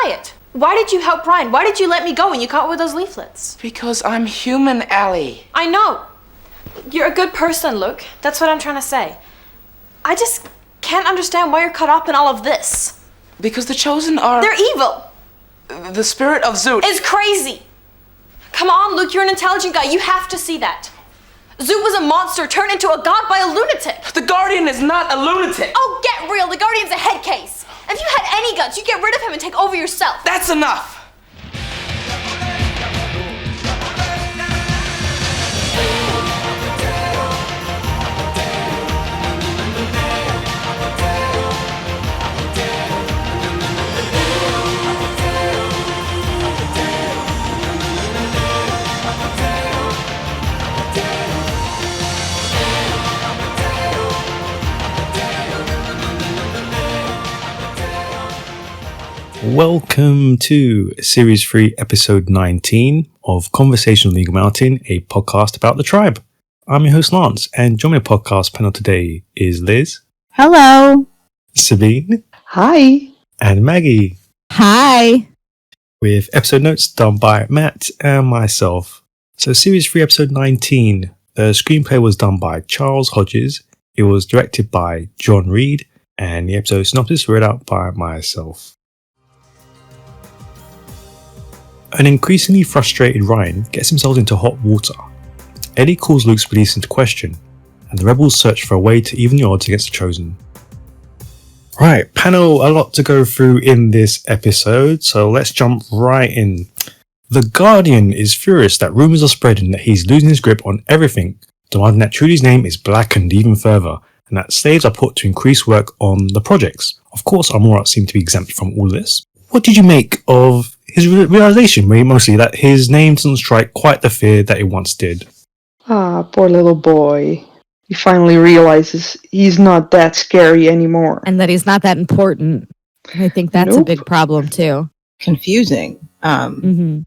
quiet? Why did you help Brian? Why did you let me go when you caught with those leaflets? Because I'm human, Ellie. I know. You're a good person, Luke. That's what I'm trying to say. I just can't understand why you're caught up in all of this. Because the Chosen are... They're evil. The spirit of Zoot is crazy. Come on, Luke, you're an intelligent guy. You have to see that. Zoot was a monster turned into a god by a lunatic. The Guardian is not a lunatic. Oh, get real. The Guardian's a head case. If you had any guts, you'd get rid of him and take over yourself. That's enough. Welcome to Series 3, Episode 19 of Conversational Legal Mountain, a podcast about the tribe. I'm your host, Lance, and joining my podcast panel today is Liz. Hello. Sabine. Hi. And Maggie. Hi. With episode notes done by Matt and myself. So Series 3, Episode 19. The screenplay was done by Charles Hodges. It was directed by John Reed, and the episode synopsis read out by myself. An increasingly frustrated Ryan gets himself into hot water. Ellie calls Luke's release into question, and the rebels search for a way to even the odds against the Chosen. Right, panel, a lot to go through in this episode, so let's jump right in. The Guardian is furious that rumours are spreading that he's losing his grip on everything, demanding that Trudy's name is blackened even further, and that slaves are put to increase work on the projects. Of course, Amora seemed to be exempt from all of this. What did you make of his realization, mostly that his name doesn't strike quite the fear that it once did? Ah, poor little boy. He finally realizes he's not that scary anymore. And that he's not that important. I think that's a big problem, too. Confusing.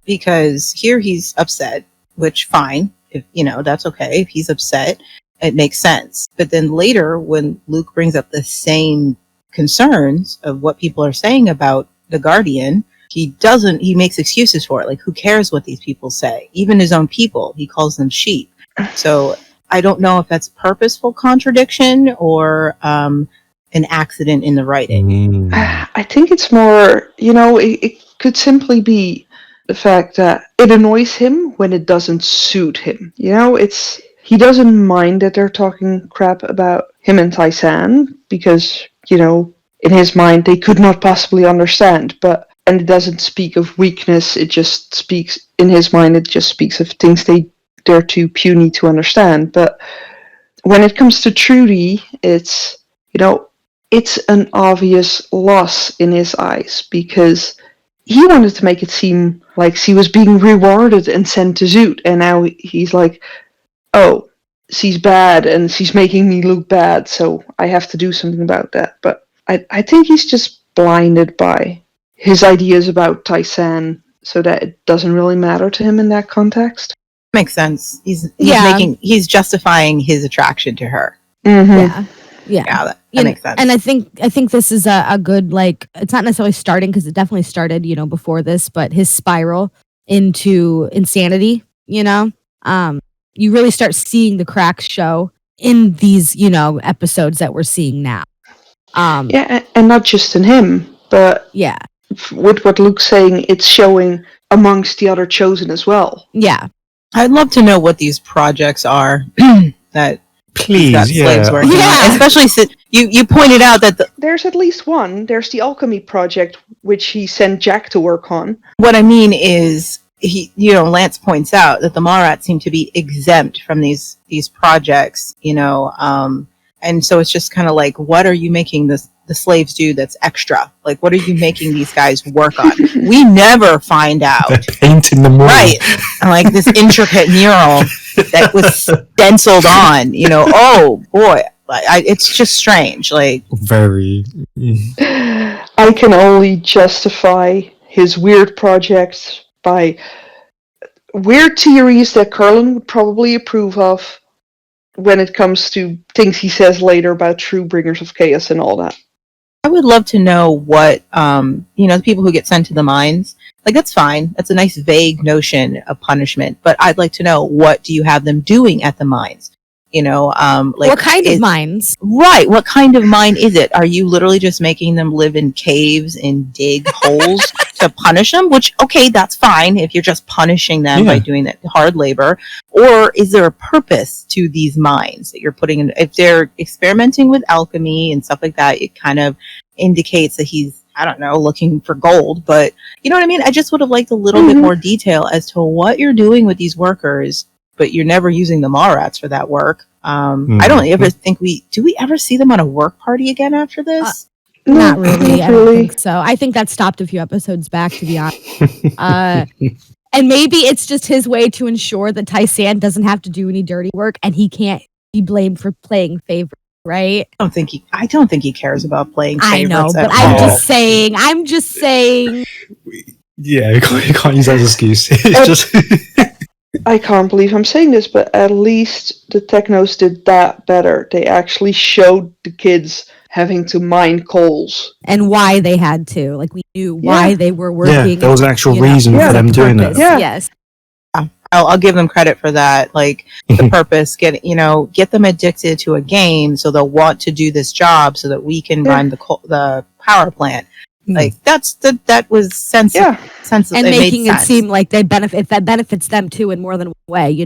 Because here he's upset, which fine. If that's okay. If he's upset, it makes sense. But then later, when Luke brings up the same concerns of what people are saying about the Guardian, he makes excuses for it. Like, who cares what these people say? Even his own people, he calls them sheep. So I don't know if that's purposeful contradiction or an accident in the writing. I think it's more, it could simply be the fact that it annoys him when it doesn't suit him. He doesn't mind that they're talking crap about him and Tysan because, in his mind they could not possibly understand, and it doesn't speak of weakness, it just speaks, in his mind, it just speaks of things they're too puny to understand. But when it comes to Trudy, it's an obvious loss in his eyes, because he wanted to make it seem like she was being rewarded and sent to Zoot, and now he's like, oh, she's bad, and she's making me look bad, so I have to do something about that. But I think he's just blinded by his ideas about Tysan, so that it doesn't really matter to him in that context. Makes sense. He's justifying his attraction to her. Mm-hmm. Yeah, that makes sense. And I think this is a good, it's not necessarily starting, because it definitely started, before this, but his spiral into insanity, you really start seeing the cracks show in these, episodes that we're seeing now. And not just in him, but with what Luke's saying, it's showing amongst the other Chosen as well. Yeah. I'd love to know what these projects are that slaves working on. Especially since you pointed out that there's at least one. There's the alchemy project, which he sent Jack to work on. What I mean is, Lance points out that the Marat seem to be exempt from these projects, and so it's just kind of like, what are you making the slaves do that's extra? Like, what are you making these guys work on? We never find out. They're painting the moon. Right. And like this intricate mural that was stenciled on, oh boy. It's just strange. Very. I can only justify his weird projects by weird theories that Carlin would probably approve of, when it comes to things he says later about true bringers of chaos and all that. I would love to know what, the people who get sent to the mines, like, that's fine. That's a nice vague notion of punishment. But I'd like to know, what do you have them doing at the mines? Like, what kind of mines? Right. What kind of mine is it? Are you literally just making them live in caves and dig holes to punish them? Which, okay, that's fine if you're just punishing them by doing that hard labor. Or is there a purpose to these mines that you're putting in? If they're experimenting with alchemy and stuff like that, it kind of indicates that he's, I don't know, looking for gold. But you know what I mean? I just would have liked a little bit more detail as to what you're doing with these workers, but you're never using the Mallrats for that work. I don't ever think do we ever see them on a work party again after this? Not really. I don't think so. I think that stopped a few episodes back, to be honest. And maybe it's just his way to ensure that Tysan doesn't have to do any dirty work and he can't be blamed for playing favorites, right? I don't think he cares about playing favorites. I know, but I'm just saying. Yeah, you can't use that as an excuse. It's just I can't believe I'm saying this, but at least the Technos did that better. They actually showed the kids having to mine coals. And why they had to. Like, we knew why they were working. Yeah, there was an actual reason for them doing that. Yeah. Yes. I'll give them credit for that. Like, the purpose, get them addicted to a game so they'll want to do this job so that we can run the power plant. Like, that was sensible. And making it seem like that benefits them too in more than one way,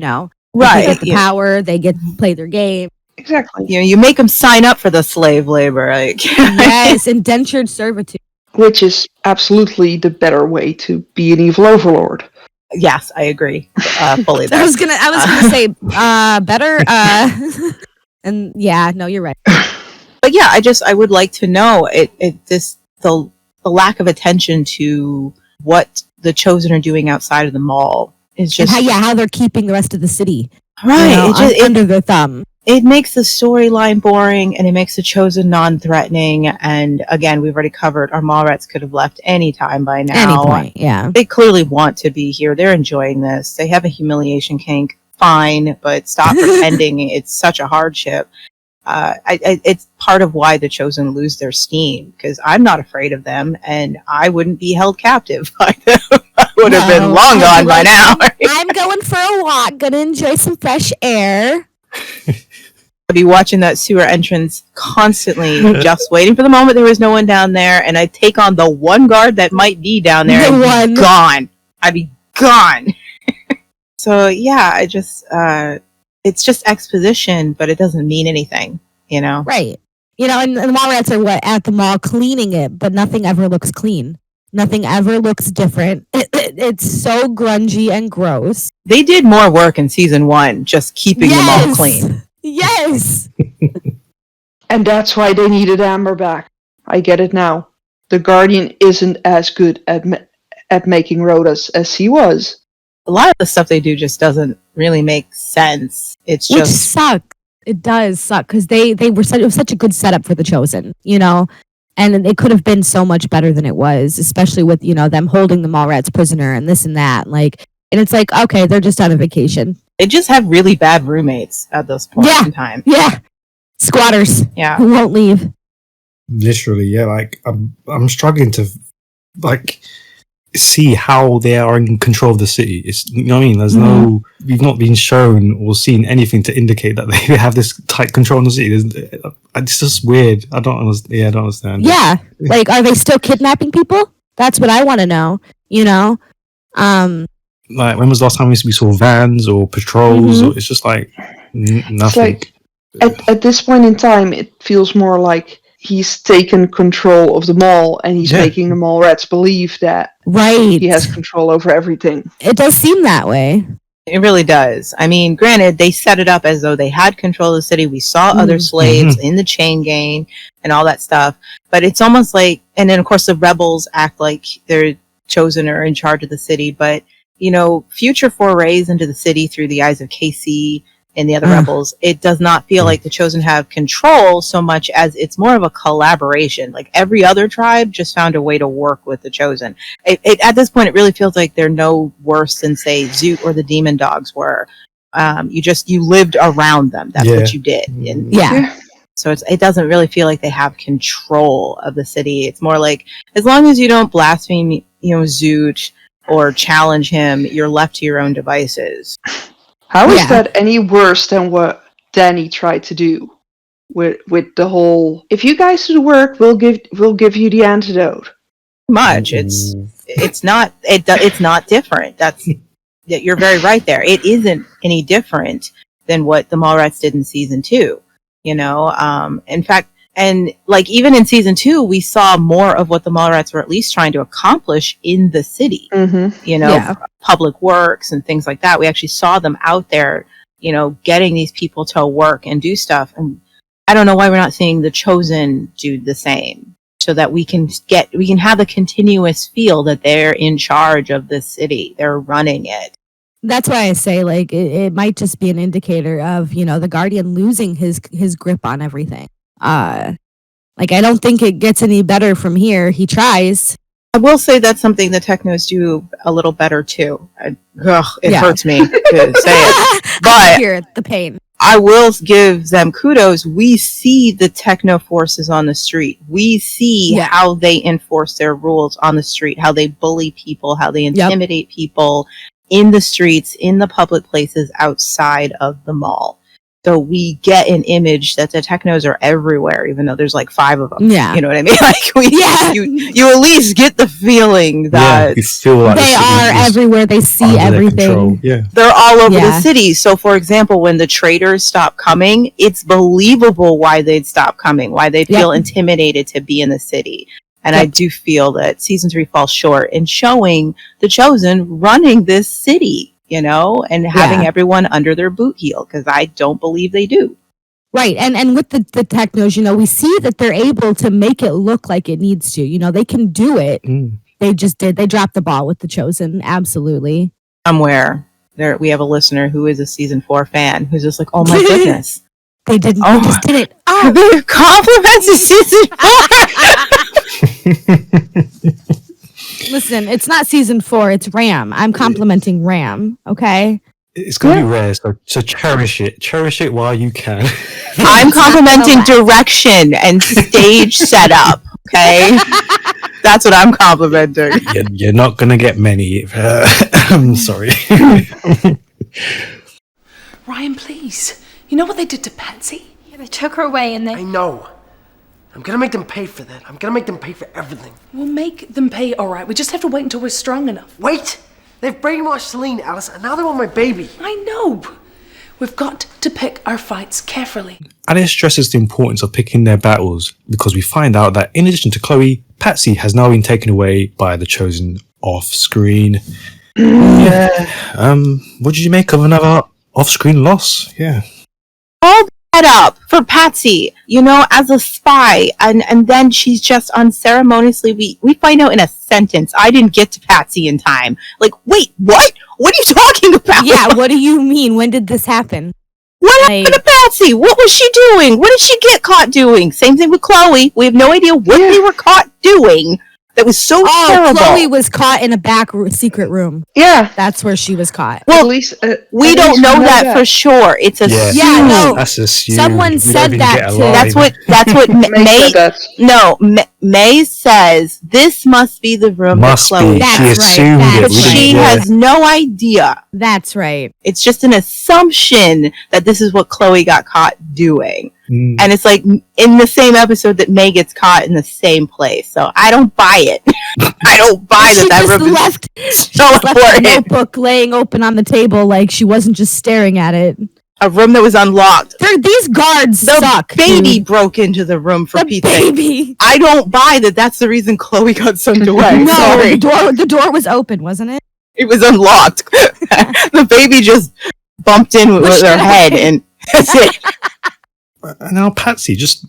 Right. They get the power, they get to play their game. Exactly. You make them sign up for the slave labor. Like, yes, indentured servitude. Which is absolutely the better way to be an evil overlord. Yes, I agree. Fully there. I was gonna say better. And yeah, no, you're right. But yeah, I would like to know the lack of attention to what the Chosen are doing outside of the mall is just how they're keeping the rest of the city under their thumb. It makes the storyline boring, and it makes the Chosen non-threatening. And again, we've already covered our Mallrats could have left any time by now. Any point, yeah. They clearly want to be here. They're enjoying this. They have a humiliation kink. Fine, but stop pretending it's such a hardship. It's part of why the Chosen lose their steam, because I'm not afraid of them, and I wouldn't be held captive by them. I would have been long gone by now. I'm going for a walk, gonna enjoy some fresh air. I'd be watching that sewer entrance constantly, just waiting for the moment there was no one down there, and I'd take on the one guard that might be down there and be gone. I'd be gone. So yeah, it's just exposition, but it doesn't mean anything, Right. And the Mallrats are at the mall cleaning it, but nothing ever looks clean. Nothing ever looks different. It's so grungy and gross. They did more work in season 1, just keeping the mall clean. Yes. And that's why they needed Amber back. I get it now. The Guardian isn't as good at making rotas as he was. A lot of the stuff they do just doesn't really make sense. Which sucks. It does suck because it was such a good setup for the Chosen, and it could have been so much better than it was, especially with them holding the Mallrats prisoner and this and that. And it's like, okay, they're just on a vacation. They just have really bad roommates at this point in time. Yeah, squatters. Yeah, who won't leave. Literally, yeah. Like I'm struggling to see how they are in control of the city. It's, you know what I mean? There's we've not been shown or seen anything to indicate that they have this tight control on the city. It's just weird. I don't understand. Yeah, like, are they still kidnapping people? That's what I want to know. Like, when was the last time we saw vans or patrols? Or it's just like nothing. It's like, at this point in time, it feels more like he's taken control of the mall, and he's making the Mallrats believe that he has control over everything. It does seem that way. It really does. I mean, granted, they set it up as though they had control of the city. We saw other slaves in the chain gang and all that stuff. But it's almost like, and then of course the rebels act like they're Chosen or in charge of the city. But, future forays into the city through the eyes of KC and the other rebels, it does not feel like the Chosen have control so much as it's more of a collaboration. Like, every other tribe just found a way to work with the Chosen. At this point, it really feels like they're no worse than, say, Zoot or the Demon Dogs were. You lived around them. That's what you did. And So it doesn't really feel like they have control of the city. It's more like, as long as you don't blaspheme, Zoot or challenge him, you're left to your own devices. How is that any worse than what Danny tried to do with the whole? If you guys do the work, we'll give you the antidote. Much. It's not different. You're very right there. It isn't any different than what the Mallrats did in season 2. In fact, and like even in season 2, we saw more of what the Mallrats were at least trying to accomplish in the city. Public works and things like that. We actually saw them out there, getting these people to work and do stuff. And I don't know why we're not seeing the Chosen do the same, so that we can have a continuous feel that they're in charge of this city. They're running it. That's why I say, like, it might just be an indicator of, the Guardian losing his grip on everything. I don't think it gets any better from here. He tries. I will say that's something the Technos do a little better, too. It hurts me to say it. But I hear the pain. I will give them kudos. We see the Techno forces on the street. We see how they enforce their rules on the street, how they bully people, how they intimidate people in the streets, in the public places outside of the mall. So we get an image that the Technos are everywhere, even though there's like 5 of them. Yeah. You know what I mean? Like you at least get the feeling that you feel like they are everywhere. They see everything. Yeah. They're all over the city. So for example, when the traders stop coming, it's believable why they'd stop coming, why they'd feel intimidated to be in the city. And I do feel that season 3 falls short in showing the Chosen running this city, and having everyone under their boot heel, because I don't believe they do. Right. And with the Technos, we see that they're able to make it look like it needs to. They can do it. They just did. They dropped the ball with the Chosen. Absolutely. Somewhere there, we have a listener who is a season 4 fan who's just like, oh my goodness. They didn't. They just did it. Oh, they compliments to season 4. Listen, it's not season 4. It's Ram. I'm complimenting Ram. Okay. It's gonna be rare, so cherish it. Cherish it while you can. I'm complimenting direction and stage setup. Okay, that's what I'm complimenting. You're not gonna get many. I'm sorry. Ryan, please. You know what they did to Patsy? Yeah, they took her away and they... I know. I'm gonna make them pay for that. I'm gonna make them pay for everything. We'll make them pay, all right. We just have to wait until we're strong enough. Wait! They've brainwashed Salene, Alice, and now they want my baby. I know. We've got to pick our fights carefully. Alice stresses the importance of picking their battles because we find out that in addition to Chloe, Patsy has now been taken away by the Chosen off-screen. What did you make of another off-screen loss? Yeah. All that up for Patsy, as a spy, and then she's just unceremoniously, we find out in a sentence, I didn't get to Patsy in time. Like, wait, what? What are you talking about? Yeah, what do you mean? When did this happen? What happened to Patsy? What was she doing? What did she get caught doing? Same thing with Chloe. We have no idea what they were caught doing. That was so terrible. Chloe was caught in a back secret room. Yeah. That's where she was caught. Well, at least we don't know that for sure. It's assumed. Yeah, no. That's assumed. Someone said that too. That's what May says. This must be the room that Chloe. She assumed it. But she has no idea. That's right. It's just an assumption that this is what Chloe got caught doing. And it's like in the same episode that May gets caught in the same place. So I don't buy it. I don't buy that room left, is so important. A notebook laying open on the table like she wasn't just staring at it. A room that was unlocked. These guards suck. Baby broke into the room for Pete's sake. I don't buy that that's the reason Chloe got sent away. No, sorry. The door was open, wasn't it? It was unlocked. The baby just bumped in with her head and that's it. And now Patsy just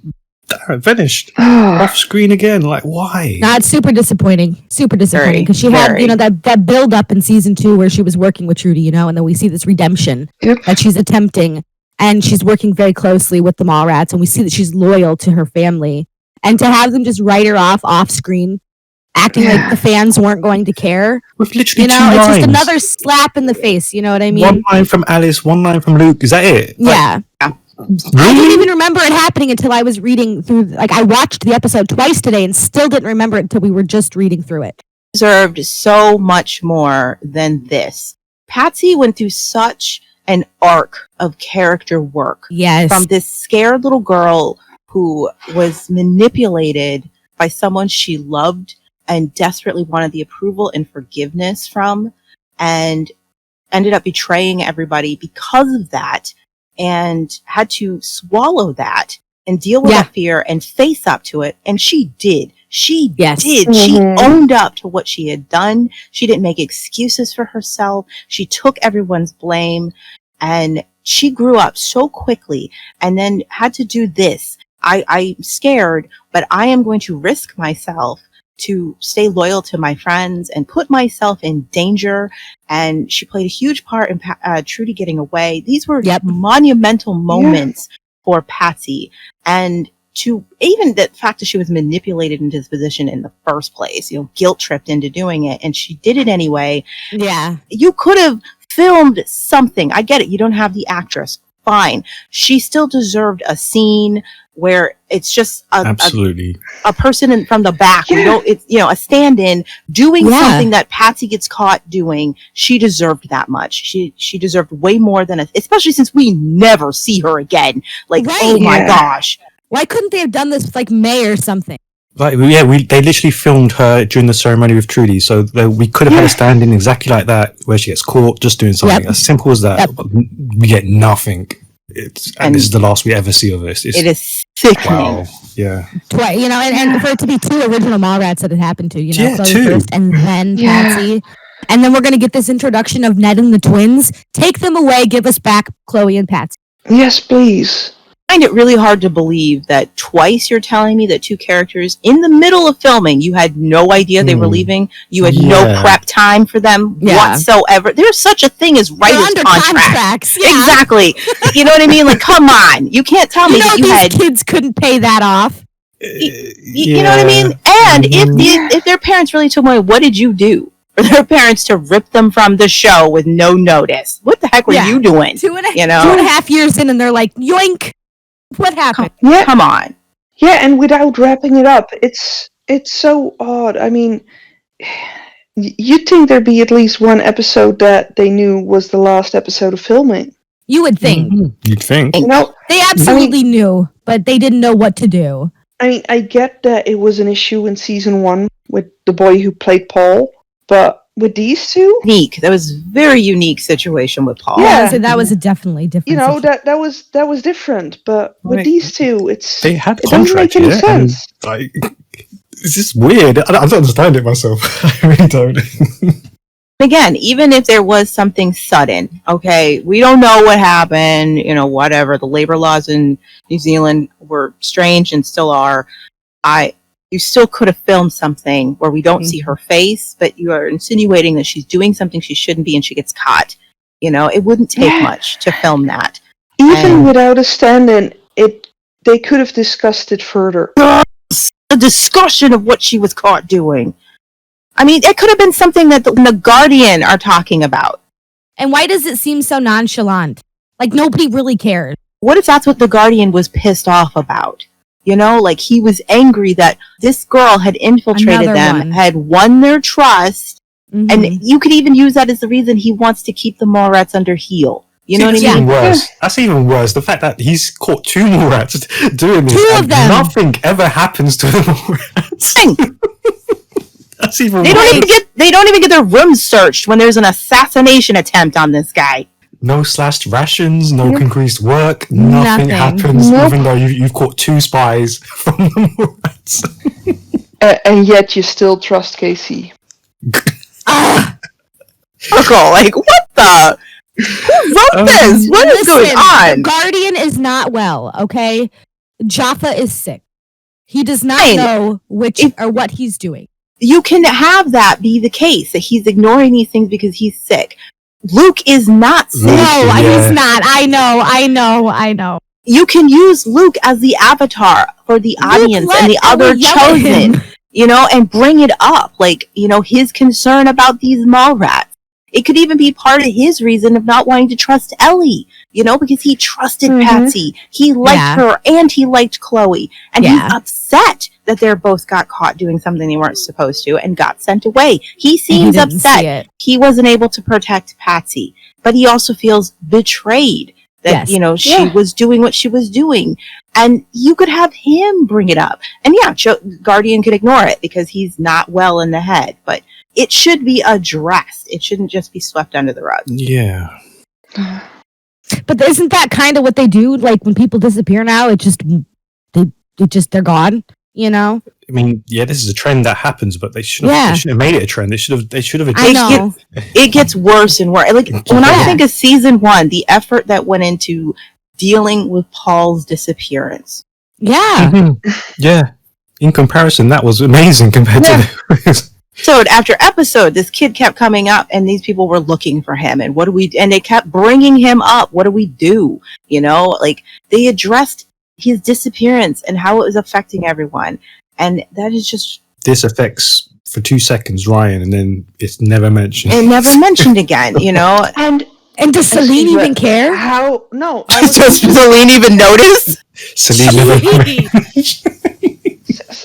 vanished off screen again. Like, why? That's super disappointing. Super disappointing because she had, that build up in season 2 where she was working with Trudy, and then we see this redemption that she's attempting, and she's working very closely with the Mallrats, and we see that she's loyal to her family, and to have them just write her off screen, acting like the fans weren't going to care. With literally 2 it's lines. just another slap in the face. You know what I mean? 1 line from Alice, 1 line from Luke. Is that it? Yeah. I didn't even remember it happening until I was reading through. Like, I watched the episode twice today and still didn't remember it until we were just reading through it. Deserved so much more than this. Patsy went through such an arc of character work. Yes. From this scared little girl who was manipulated by someone she loved and desperately wanted the approval and forgiveness from, and ended up betraying everybody because of that, and had to swallow that and deal with that fear and face up to it. And she did. She did. She owned up to what she had done. She didn't make excuses for herself. She took everyone's blame, and she grew up so quickly and then had to do this. I'm scared, but I am going to risk myself to stay loyal to my friends and put myself in danger. And she played a huge part in Trudy getting away. These were monumental moments for Patsy. And to even the fact that she was manipulated into this position in the first place, guilt tripped into doing it, and she did it anyway. Yeah. You could have filmed something. I get it. You don't have the actress. Fine. She still deserved a scene where it's just a person from the back. It's a stand-in doing something that Patsy gets caught doing. She deserved that much. She deserved way more than especially since we never see her again. Like, oh my gosh. Why couldn't they have done this with like May or something? Like, they literally filmed her during the ceremony with Trudy, so we could have had a stand-in exactly like that, where she gets caught just doing something as simple as that. We get nothing. And this is the last we ever see of this. It is sickening. Wow. Yeah. Twice, and for it to be two original Mallrats that it happened to, Chloe two. First and then Patsy. And then we're going to get this introduction of Ned and the twins. Take them away, give us back Chloe and Patsy. Yes, please. I find it really hard to believe that twice you're telling me that two characters in the middle of filming, you had no idea they were leaving. You had no prep time for them whatsoever. There's such a thing as writer's contracts. Exactly. You know what I mean? Like, come on. You can't tell me that these kids couldn't pay that off. You know what I mean? And if their parents really took money, what did you do? For their parents to rip them from the show with no notice. What the heck were you doing? 2.5 years in, and they're like, yoink. What happened? Come on. Yeah, and without wrapping it up, it's so odd. I mean, you'd think there'd be at least one episode that they knew was the last episode of filming. You would think. You'd think. They absolutely knew, but they didn't know what to do. I mean, I get that it was an issue in season 1 with the boy who played Paul, but with these two, that was a very unique situation with Paul. Yeah, so that was a definitely different. That was different, but with these two, they had it doesn't make any sense. It's just weird. I don't understand it myself. I really don't. Again, even if there was something sudden, okay, we don't know what happened. Whatever. The labor laws in New Zealand were strange and still are. You still could have filmed something where we don't see her face, but you are insinuating that she's doing something she shouldn't be and she gets caught. It wouldn't take much to film that. Even without a stand-in, they could have discussed it further. A discussion of what she was caught doing. I mean, it could have been something that the Guardian are talking about. And why does it seem so nonchalant? Like nobody really cares. What if that's what the Guardian was pissed off about? Like he was angry that this girl had infiltrated them, had won their trust, and you could even use that as the reason he wants to keep the Mallrats under heel. You know what I mean? That's even worse. The fact that he's caught 2 Mallrats doing this, and nothing ever happens to the Mallrats. That's even worse. They don't even get their rooms searched when there's an assassination attempt on this guy. No slashed rations, no increased work, nothing happens, even though you've caught 2 spies from the Mallrats. And yet you still trust Casey. Like, what the? Who wrote this? What is going on? The Guardian is not well, okay? Jaffa is sick. He does not know what he's doing. You can have that be the case, that he's ignoring these things because he's sick. Luke is not sick. No, he's not. I know. You can use Luke as the avatar for the audience and the other chosen, and bring it up. Like, his concern about these Mallrats. It could even be part of his reason of not wanting to trust Ellie, because he trusted Patsy. He liked her and he liked Chloe. And he's upset that they're both got caught doing something they weren't supposed to and got sent away. He seems upset he wasn't able to protect Patsy, but he also feels betrayed that, she was doing what she was doing. And you could have him bring it up. And Guardian could ignore it because he's not well in the head. But it should be addressed. It shouldn't just be swept under the rug. Yeah. But isn't that kind of what they do? Like when people disappear now, they're gone, I mean, this is a trend that happens, but they shouldn't have made it a trend. They should have addressed it. It gets worse and worse. Like when I think of season 1, the effort that went into dealing with Paul's disappearance. Yeah. Mm-hmm. Yeah. In comparison, that was amazing compared to the So after episode, this kid kept coming up and these people were looking for him. And and they kept bringing him up. What do we do? They addressed his disappearance and how it was affecting everyone. And that is just... This affects for 2 seconds Ryan, and then it's never mentioned. And never mentioned again, And does Salene even care? How? No. Does Salene even notice? Salene never...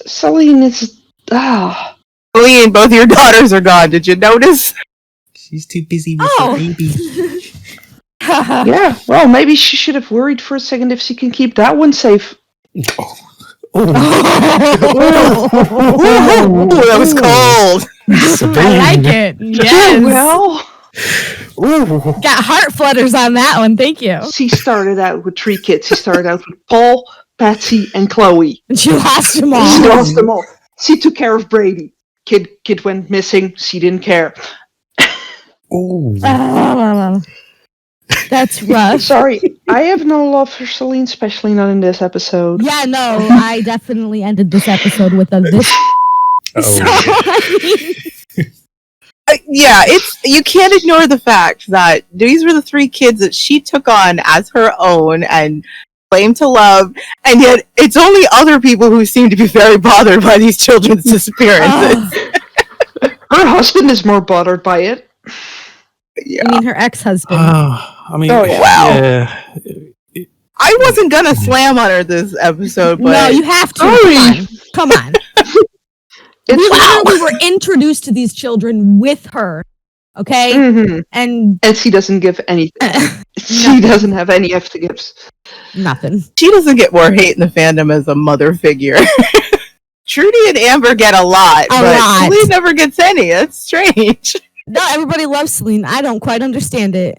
Salene is... Salene, both your daughters are gone. Did you notice? She's too busy with her baby. Yeah, well, maybe she should have worried for a second if she can keep that one safe. Ooh, that was cold. I like it. Yes. Well... Got heart flutters on that one. Thank you. She started out with 3 kids. She started out with Paul, Patsy, and Chloe. And she lost them all. She lost them all. She took care of Brady. Kid went missing. She didn't care. Ooh. That's rough. Sorry, I have no love for Salene, especially not in this episode. Yeah, no, I definitely ended this episode with a this. You can't ignore the fact that these were the 3 kids that she took on as her own and claimed to love, and yet it's only other people who seem to be very bothered by these children's disappearances. Her husband is more bothered by it. Yeah. You mean her ex-husband? Wow. Yeah. I wasn't gonna slam on her this episode, but no, you have to. Come on. We were introduced to these children with her, okay? Mm-hmm. And she doesn't give anything. She doesn't have any F to give. Nothing. She doesn't get more hate in the fandom as a mother figure. Trudy and Amber get a lot, but Salene never gets any. That's strange. No, everybody loves Salene. I don't quite understand it.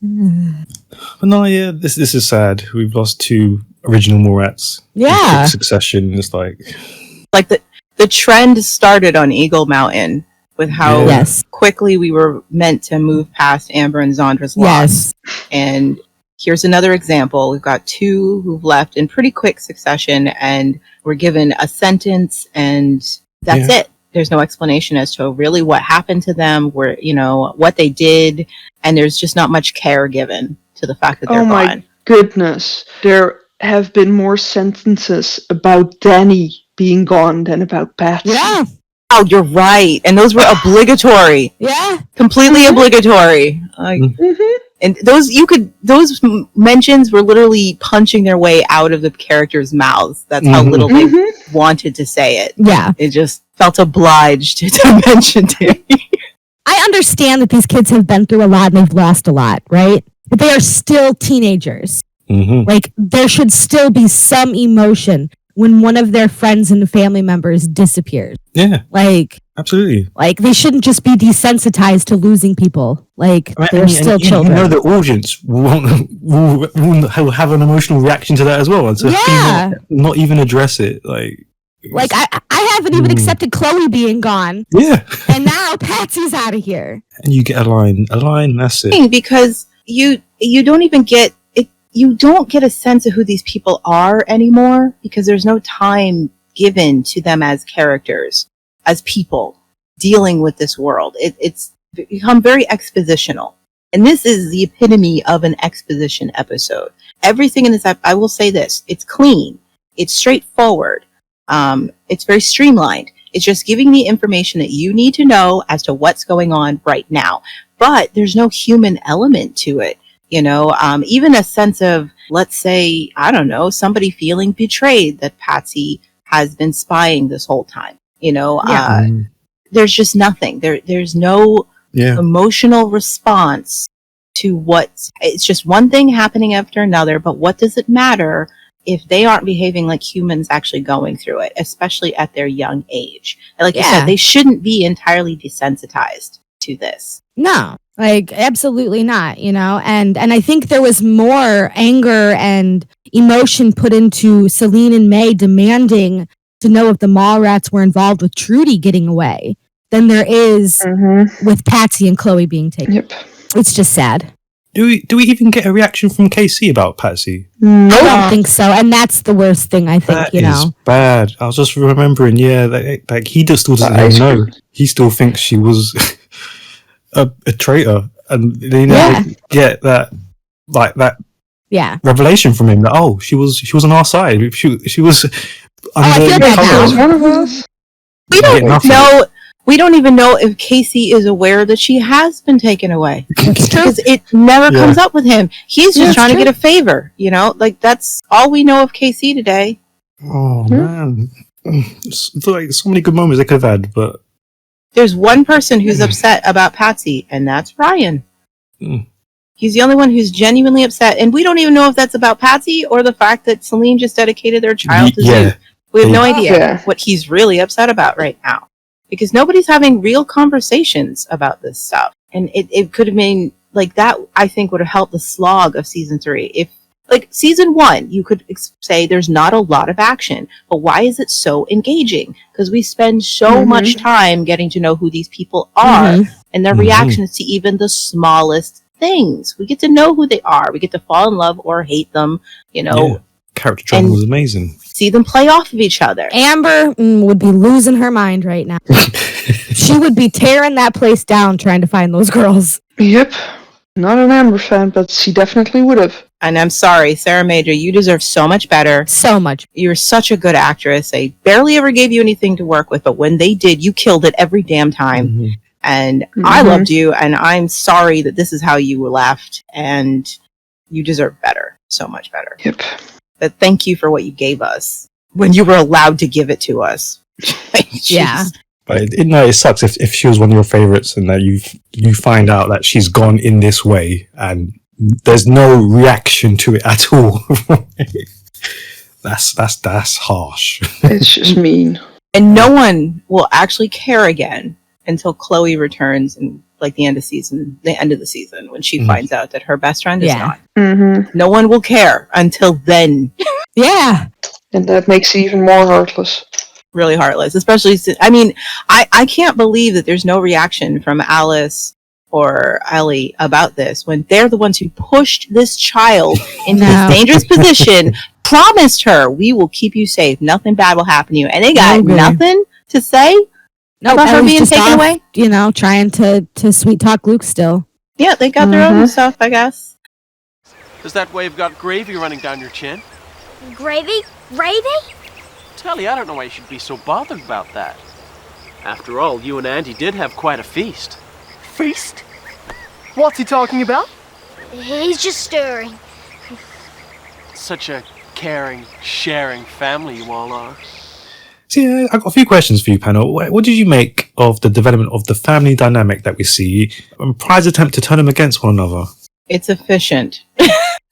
But no, this is sad. We've lost 2 original Morats. Yeah. In succession. It's like the trend started on Eagle Mountain with how quickly we were meant to move past Amber and Zondra's loss. And here's another example. We've got 2 who've left in pretty quick succession and were given a sentence, and that's it. There's no explanation as to really what happened to them, what they did, and there's just not much care given to the fact that they're gone. Oh my goodness. There have been more sentences about Danny being gone than about Patsy. Yeah. Oh, you're right. And those were obligatory. Yeah. Completely obligatory. And those mentions were literally punching their way out of the characters' mouths. That's how little they wanted to say it. Yeah. It just felt obliged to mention it. I understand that these kids have been through a lot and they've lost a lot, right? But they are still teenagers. Mm-hmm. Like, there should still be some emotion when one of their friends and family members disappears. Yeah. Absolutely. They shouldn't just be desensitized to losing people. They're still children. You know the audience will have an emotional reaction to that as well. And so not even address it. I haven't even accepted Chloe being gone. Yeah. And now Patsy's out of here. And you get a line, that's it. Because you don't even get it. You don't get a sense of who these people are anymore because there's no time given to them as characters, as people dealing with this world. It's become very expositional. And this is the epitome of an exposition episode. Everything in this, I will say this, it's clean, it's straightforward, it's very streamlined. It's just giving me information that you need to know as to what's going on right now. But there's no human element to it. Even a sense of, let's say, I don't know, somebody feeling betrayed that Patsy has been spying this whole time. There's just nothing. There's no emotional response to it's just one thing happening after another, but what does it matter if they aren't behaving like humans actually going through it, especially at their young age? And like you said, they shouldn't be entirely desensitized to this. No, like absolutely not, and I think there was more anger and emotion put into Salene and May demanding to know if the mall rats were involved with Trudy getting away than there is with Patsy and Chloe being taken. Yep. It's just sad. Do we even get a reaction from KC about Patsy? No. I don't think so, and that's the worst thing, I think, That is bad. I was just remembering, like he just still doesn't even know. He still thinks she was a traitor, and they never get that revelation from him that she was on our side. She was I feel bad now. One of us. We don't know. We don't even know if Casey is aware that she has been taken away. Because it never comes up with him. He's just trying to get a favor, Like, that's all we know of Casey today. Oh, man. It's like so many good moments they could have had, but... There's one person who's upset about Patsy, and that's Ryan. He's the only one who's genuinely upset. And we don't even know if that's about Patsy or the fact that Salene just dedicated their child to Zoo. We have no idea what he's really upset about right now. Because nobody's having real conversations about this stuff. And it could have been like that, I think, would have helped the slog of season 3. If, like, season 1, you could say there's not a lot of action. But why is it so engaging? Because we spend so much time getting to know who these people are and their reactions to even the smallest things. We get to know who they are. We get to fall in love or hate them, Character drama was amazing. See them play off of each other. Amber would be losing her mind right now. She would be tearing that place down trying to find those girls. Yep. Not an Amber fan, but she definitely would have. And I'm sorry, Sarah Major, you deserve so much better. So much. You're such a good actress. They barely ever gave you anything to work with, but when they did, you killed it every damn time. And I loved you, and I'm sorry that this is how you were left, and you deserve better. So much better. Yep. But thank you for what you gave us when you were allowed to give it to us. But it sucks if she was one of your favorites and that you find out that she's gone in this way and there's no reaction to it at all. That's harsh. It's just mean. And no one will actually care again until Chloe returns in like the end of the season when she finds out that her best friend is gone. No one will care until then. Yeah. And that makes it even more heartless. Really heartless, especially I can't believe that there's no reaction from Alice or Ellie about this when they're the ones who pushed this child into this dangerous position, promised her, we will keep you safe, nothing bad will happen to you, and they got nothing to say about her being taken away. Trying to sweet talk Luke still. Yeah, they got their own stuff, I guess. Does that wave got gravy running down your chin? Gravy? Gravy? Telly, I don't know why you should be so bothered about that. After all, you and Andy did have quite a feast. Feast? What's he talking about? He's just stirring. Such a caring, sharing family you all are. See, I've got a few questions for you, panel. What did you make of the development of the family dynamic that we see and Pride's attempt to turn them against one another? It's efficient.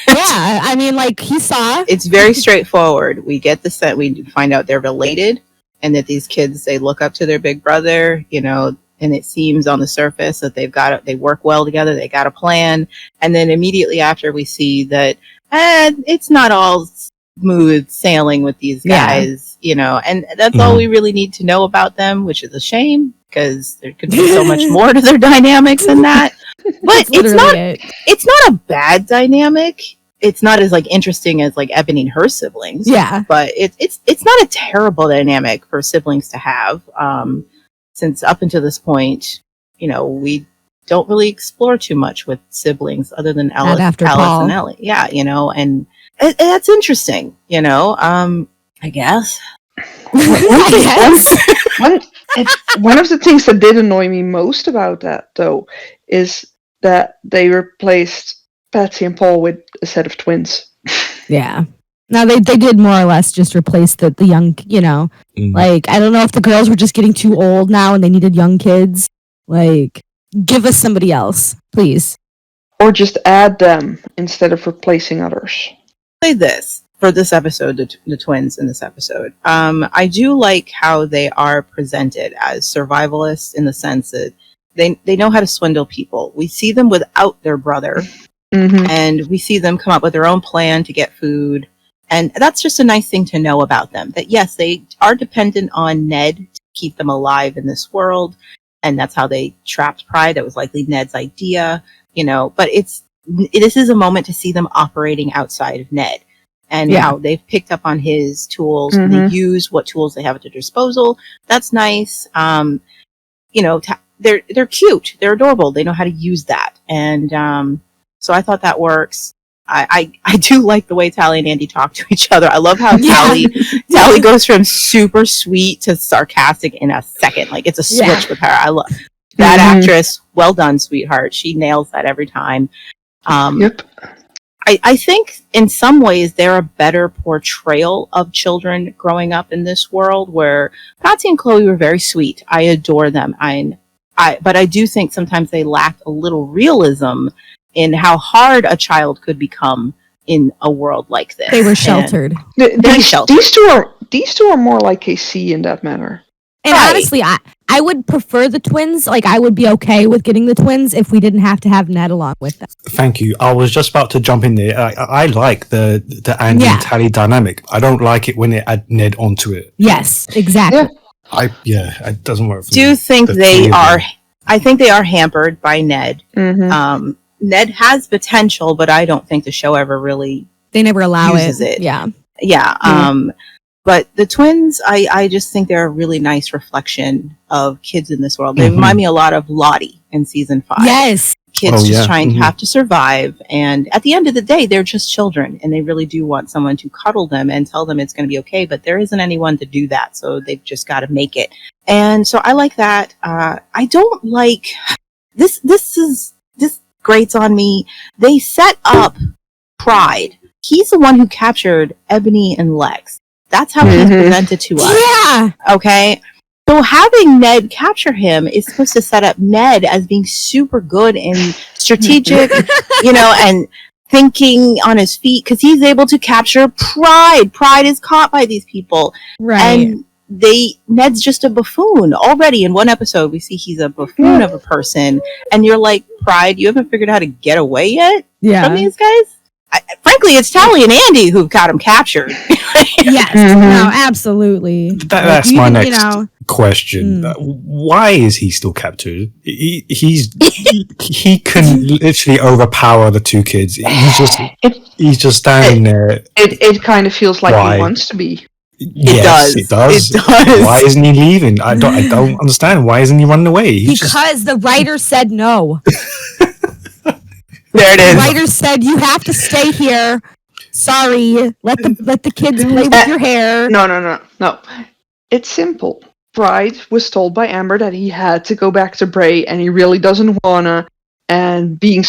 Yeah, I mean, like, he saw. It's very straightforward. We get the set, we find out they're related, and that these kids, they look up to their big brother, and it seems on the surface that they work well together, they got a plan, and then immediately after we see that it's not all smooth sailing with these guys, and that's all we really need to know about them, which is a shame, because there could be so much more to their dynamics than that. But it's not a bad dynamic. It's not as interesting as Ebony and her siblings. Yeah. But it's not a terrible dynamic for siblings to have. Since up until this point, we don't really explore too much with siblings other than Alice and Ellie. Yeah, and that's interesting, I guess. One of the things that did annoy me most about that, though, is that they replaced Patsy and Paul with a set of twins. Yeah. Now they did more or less just replace the young, like, I don't know if the girls were just getting too old now and they needed young kids. Like, give us somebody else, please. Or just add them instead of replacing others. Say this for this episode, the twins in this episode. I do like how they are presented as survivalists in the sense that they know how to swindle people. We see them without their brother, and we see them come up with their own plan to get food. And that's just a nice thing to know about them. That yes, they are dependent on Ned to keep them alive in this world. And that's how they trapped Pride. That was likely Ned's idea, but this is a moment to see them operating outside of Ned and how they've picked up on his tools. And they use what tools they have at their disposal. That's nice. They're cute. They're adorable. They know how to use that. And, so I thought that works. I do like the way Tally and Andy talk to each other. I love how Tally goes from super sweet to sarcastic in a second. Like, it's a switch with her. I love that actress. Well done, sweetheart. She nails that every time. Yep. I think in some ways they're a better portrayal of children growing up in this world, where Patsy and Chloe were very sweet. I adore them. But I do think sometimes they lack a little realism in how hard a child could become in a world like this. They were sheltered. These two are more like KC in that manner. And honestly, I would prefer the twins. Like, I would be okay with getting the twins if we didn't have to have Ned along with them. Thank you. I was just about to jump in there. I like the Andy and Tally dynamic. I don't like it when they add Ned onto it. Yes, exactly. It doesn't work for me. Do you think I think they are hampered by Ned. Ned has potential, but I don't think the show ever really they never allow uses it. Yeah. But the twins, I just think they're a really nice reflection of kids in this world. They remind me a lot of Lottie in season 5. Yes. Kids trying to have to survive. And at the end of the day, they're just children. And they really do want someone to cuddle them and tell them it's going to be okay. But there isn't anyone to do that. So they've just got to make it. And so I like that. I don't like... This grates on me. They set up Pride. He's the one who captured Ebony and Lex. That's how he's presented to us. Yeah. Okay. So having Ned capture him is supposed to set up Ned as being super good and strategic, and thinking on his feet, because he's able to capture Pride. Pride is caught by these people. Right. And Ned's just a buffoon. Already in one episode, we see he's a buffoon of a person. And you're like, Pride, you haven't figured out how to get away yet from these guys? Frankly, it's Tally and Andy who've got him captured. Yes, no, absolutely. That's my next question. Why is he still captured? He can literally overpower the two kids. He's just standing there. It kind of feels like he wants to be. Yes, it does. Why isn't he leaving? I don't understand. Why isn't he running away? Because the writer said no. There it is. The writer said you have to stay here. Sorry, let the kids play with your hair. No. It's simple. Pride was told by Amber that he had to go back to Bray, and he really doesn't wanna. And being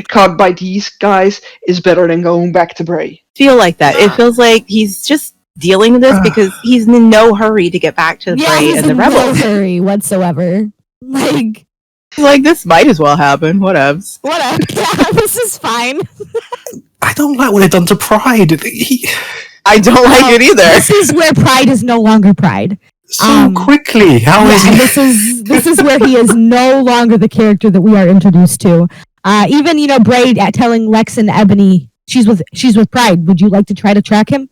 caught by these guys is better than going back to Bray. Feel like that. It feels like he's just dealing with this because he's in no hurry to get back to Bray and the Rebels. No hurry whatsoever. Like, this might as well happen. Whatevs. Yeah, this is fine. I don't like what they've done to Pride. I don't like it either. This is where Pride is no longer Pride. So quickly. How is he? This is where he is no longer the character that we are introduced to. Even Bray telling Lex and Ebony she's with Pride. Would you like to try to track him?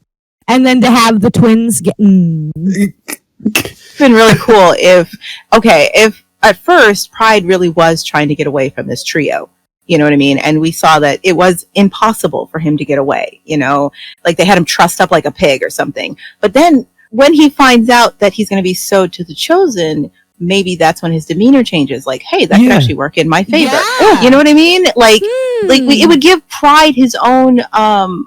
And then to have the twins get. It's been really cool if at first Pride really was trying to get away from this trio. You know what I mean? And we saw that it was impossible for him to get away, like they had him trussed up like a pig or something. But then when he finds out that he's going to be sewed to the Chosen, maybe that's when his demeanor changes. Like, hey, that could actually work in my favor. Yeah. You know what I mean? Like, Like it would give Pride his own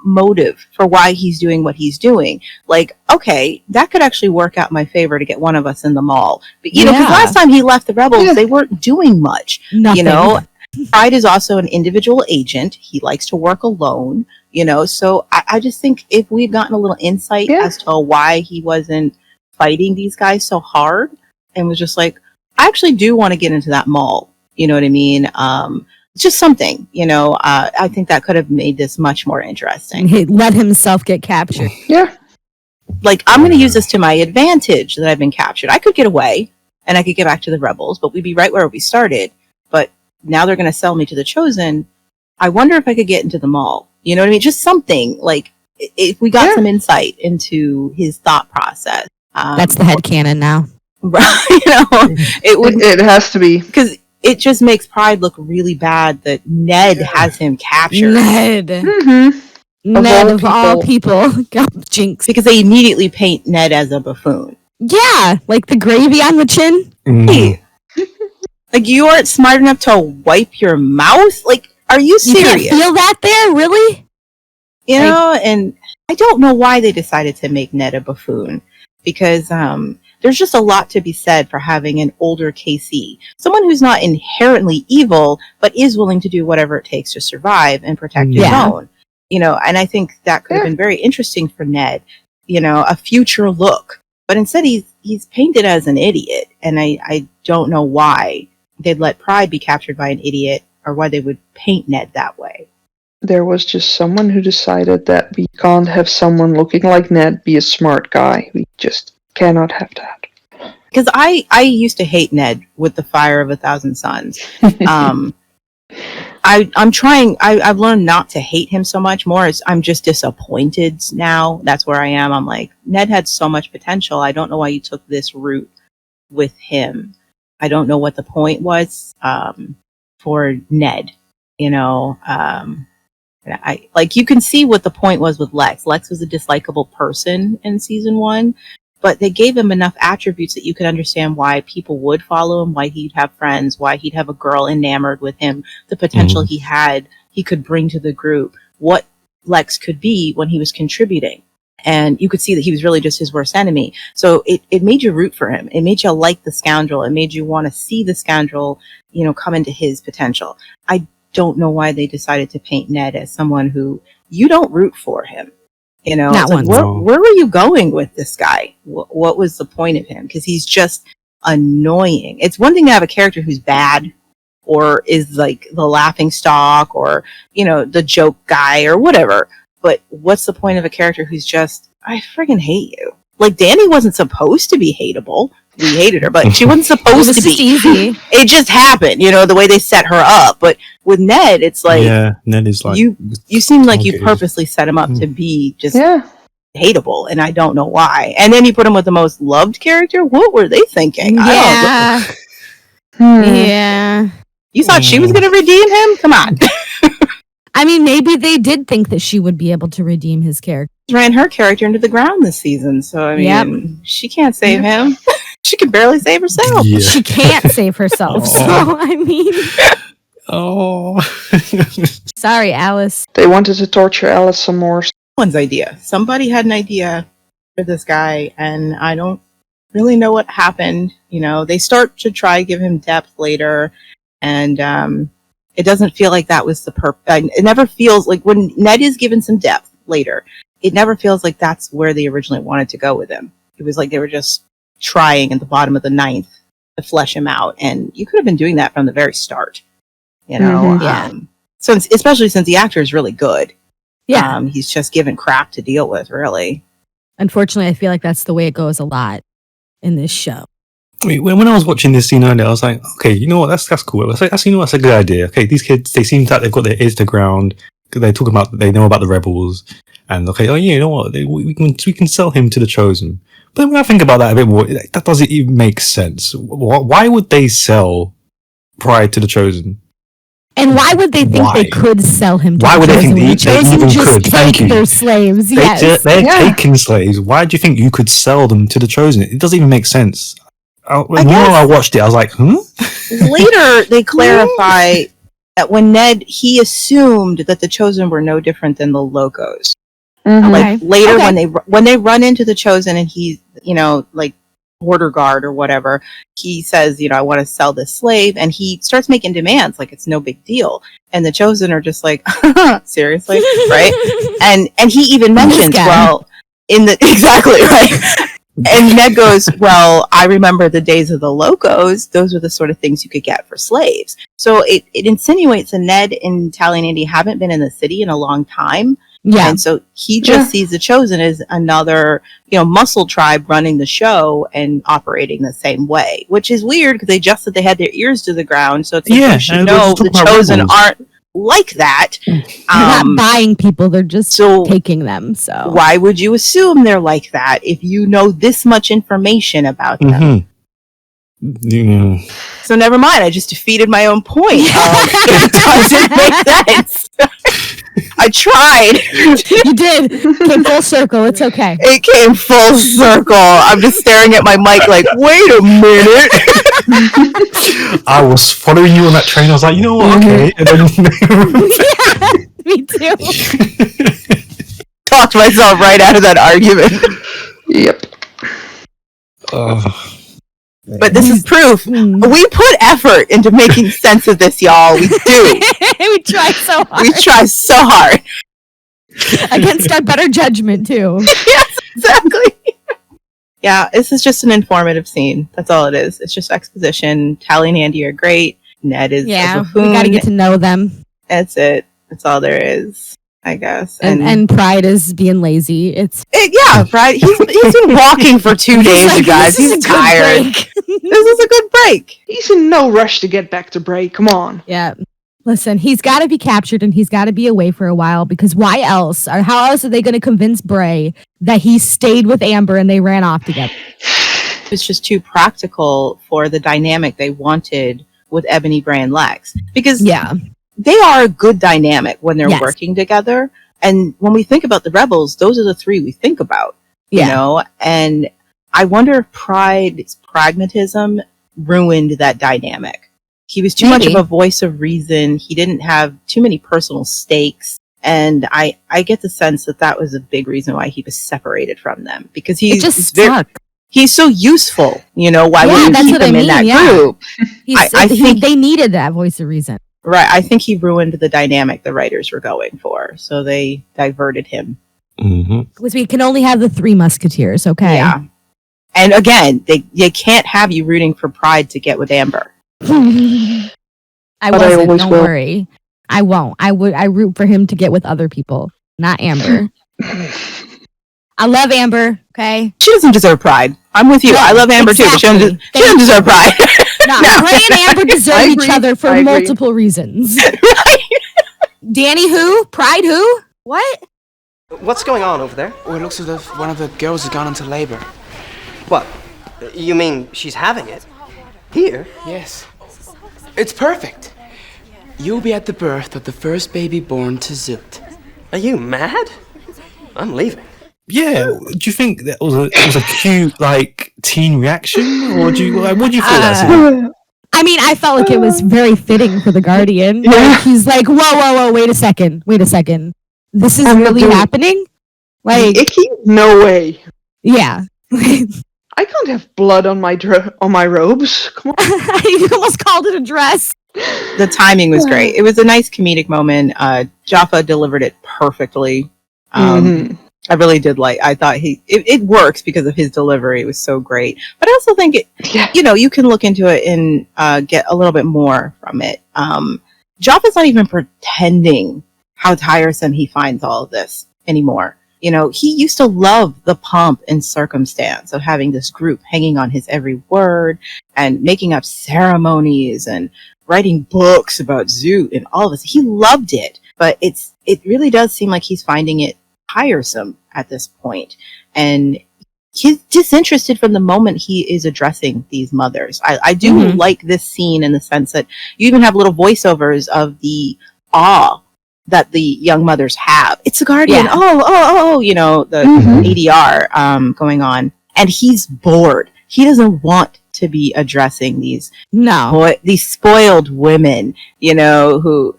motive for why he's doing what he's doing. Like, okay, that could actually work out in my favor to get one of us in the mall. But you know, because last time he left the rebels, they weren't doing much. Nothing. You know, Pride is also an individual agent. He likes to work alone. You know, so I just think if we'd gotten a little insight as to why he wasn't fighting these guys so hard, and was just like, I actually do want to get into that mall. You know what I mean? Just something, you know, I think that could have made this much more interesting. He let himself get captured. Yeah. Like, I'm going to use this to my advantage that I've been captured. I could get away and I could get back to the rebels, but we'd be right where we started. But now they're going to sell me to the Chosen. I wonder if I could get into the mall. You know what I mean? Just something like if we got some insight into his thought process. That's the headcanon now. Right. You know, it would. It has to be. Because it just makes Pride look really bad that Ned has him captured. Ned. Ned of all people. God, jinx. Because they immediately paint Ned as a buffoon. Yeah, like the gravy on the chin. Hey, like you aren't smart enough to wipe your mouth? Like, are you serious? You can't feel that there, really? You know, and I don't know why they decided to make Ned a buffoon. Because there's just a lot to be said for having an older KC. Someone who's not inherently evil, but is willing to do whatever it takes to survive and protect his own. You know, and I think that could have been very interesting for Ned. You know, a future look. But instead he's painted as an idiot. And I don't know why they'd let Pride be captured by an idiot or why they would paint Ned that way. There was just someone who decided that we can't have someone looking like Ned be a smart guy. We just cannot have that. Because I used to hate Ned with the fire of 1,000 suns. I'm trying. I've learned not to hate him so much more. I'm just disappointed now. That's where I am. I'm like, Ned had so much potential. I don't know why you took this route with him. I don't know what the point was for Ned. You know, I like you can see what the point was with Lex. Lex was a dislikable person in season 1. But they gave him enough attributes that you could understand why people would follow him, why he'd have friends, why he'd have a girl enamored with him, the potential he could bring to the group, what Lex could be when he was contributing. And you could see that he was really just his worst enemy. So it made you root for him. It made you like the scoundrel. It made you want to see the scoundrel, you know, come into his potential. I don't know why they decided to paint Ned as someone who you don't root for him. You know, like, where were you going with this guy? What was the point of him? Because he's just annoying. It's one thing to have a character who's bad or is like the laughing stock or, you know, the joke guy or whatever. But what's the point of a character who's just, I friggin' hate you? Like, Dani wasn't supposed to be hateable. We hated her, but she wasn't supposed to be. Easy. It just happened, you know, the way they set her up. But with Ned, it's like, Ned is like, you seem like you purposely set him up to be just hateable, and I don't know why. And then you put him with the most loved character. What were they thinking? Yeah. Yeah. You thought she was going to redeem him? Come on. I mean, maybe they did think that she would be able to redeem his character. Ran her character into the ground this season, so I mean, she can't save him. She can barely save herself. Yeah. She can't save herself. So I mean, sorry, Alice. They wanted to torture Alice some more. Someone's idea. Somebody had an idea for this guy, and I don't really know what happened. You know, they start to try to give him depth later, and it doesn't feel like that was the purpose. It never feels like when Ned is given some depth later, it never feels like that's where they originally wanted to go with him. It was like they were just trying at the bottom of the 9th to flesh him out, and you could have been doing that from the very start. You know, so especially since the actor is really good. Yeah, he's just given crap to deal with, really. Unfortunately, I feel like that's the way it goes a lot in this show. I mean, when I was watching this scene earlier, I was like, okay, you know what, that's cool. That's, you know, that's a good idea. Okay, these kids, they seem like they've got their ears to the ground. They're talking about, they know about the rebels, and okay, oh yeah, you know what, we can sell him to the Chosen. But when I think about that a bit more, that doesn't even make sense. Why would they sell Pride to the Chosen? And why would they think they could sell him to the Chosen? Why would they think they even could? Thank you. Their slaves, They're taking slaves. Why do you think you could sell them to the Chosen? It doesn't even make sense. When I watched it, I was like, Later, they clarify that when Ned, he assumed that the Chosen were no different than the Locos. Mhm. Like later Okay. when they run into the Chosen and he's, like border guard or whatever, he says, I want to sell this slave, and he starts making demands like it's no big deal. And the Chosen are just like, seriously, right? And he even mentions, guy. well, exactly right. And Ned goes, well, I remember the days of the Locos. Those were the sort of things you could get for slaves. So it insinuates that Ned and Tally and Andy haven't been in the city in a long time. Yeah. And so he just sees the Chosen as another, muscle tribe running the show and operating the same way, which is weird because they just said they had their ears to the ground. So it's like, you should and know let's the talk about Chosen rebels. aren't like that. They're not buying people, they're just so taking them. So why would you assume they're like that if you know this much information about them? Yeah. So never mind, I just defeated my own point. It doesn't make sense. I tried. You did. Came full circle. It's okay. It came full circle. I'm just staring at my mic like, wait a minute. I was following you on that train. I was like, you know what? Okay. And then Me too. Talked myself right out of that argument. Yep. But this is proof. We put effort into making sense of this, y'all. We do. We try so hard. We try so hard. Against our better judgment, too. Yes, exactly. Yeah, this is just an informative scene. That's all it is. It's just exposition. Tally and Andy are great. Ned is a We buffoon. got to get to know them. That's it. That's all there is, I guess. And Pride is being lazy. Pride. He's been walking for 2 days, like, you guys. this is He's a good tired. break. This is a good break. He's in no rush to get back to Bray. Come on. Yeah. Listen, he's got to be captured and he's got to be away for a while because why else? Or how else are they going to convince Bray that he stayed with Amber and they ran off together? It's just too practical for the dynamic they wanted with Ebony, Bray, and Lex. Because they are a good dynamic when they're working together. And when we think about the Rebels, those are the three we think about. You know? And I wonder if Pride's pragmatism ruined that dynamic. He was too much of a voice of reason. He didn't have too many personal stakes. And I get the sense that was a big reason why he was separated from them. Because he's so useful. Why would you keep him in that group? I think they needed that voice of reason. Right. I think he ruined the dynamic the writers were going for. So they diverted him. Because we can only have the three musketeers, okay? Yeah. And again, they can't have you rooting for Pride to get with Amber. I wasn't, don't worry. I won't. I root for him to get with other people, not Amber. I love Amber, okay? She doesn't deserve Pride. I'm with you. I love Amber too, but she doesn't deserve Pride. No, Bray and Amber deserve each other for multiple reasons. Danny who? Pride who? What? What's going on over there? Well, it looks as if one of the girls has gone into labor. What? You mean she's having it? Here? Yes. It's perfect. You'll be at the birth of the first baby born to Zoot. Are you mad? I'm leaving. Yeah, do you think that was a cute teen reaction, or what do you feel? I mean, I felt like it was very fitting for the Guardian. Like, he's like, whoa, wait a second. This is really happening? Like, Icky? No way. Yeah. I can't have blood on my robes. Come on. You almost called it a dress. The timing was great. It was a nice comedic moment. Jaffa delivered it perfectly. I really did I thought it works because of his delivery. It was so great. But I also think you can look into it and get a little bit more from it. Jaffa's not even pretending how tiresome he finds all of this anymore. He used to love the pomp and circumstance of having this group hanging on his every word and making up ceremonies and writing books about Zoot and all of this. He loved it, but it really does seem like he's finding it tiresome at this point. And he's disinterested from the moment he is addressing these mothers. I do like this scene in the sense that you even have little voiceovers of the awe that the young mothers have. It's a Guardian. Yeah. The ADR going on. And he's bored. He doesn't want to be addressing these these spoiled women, who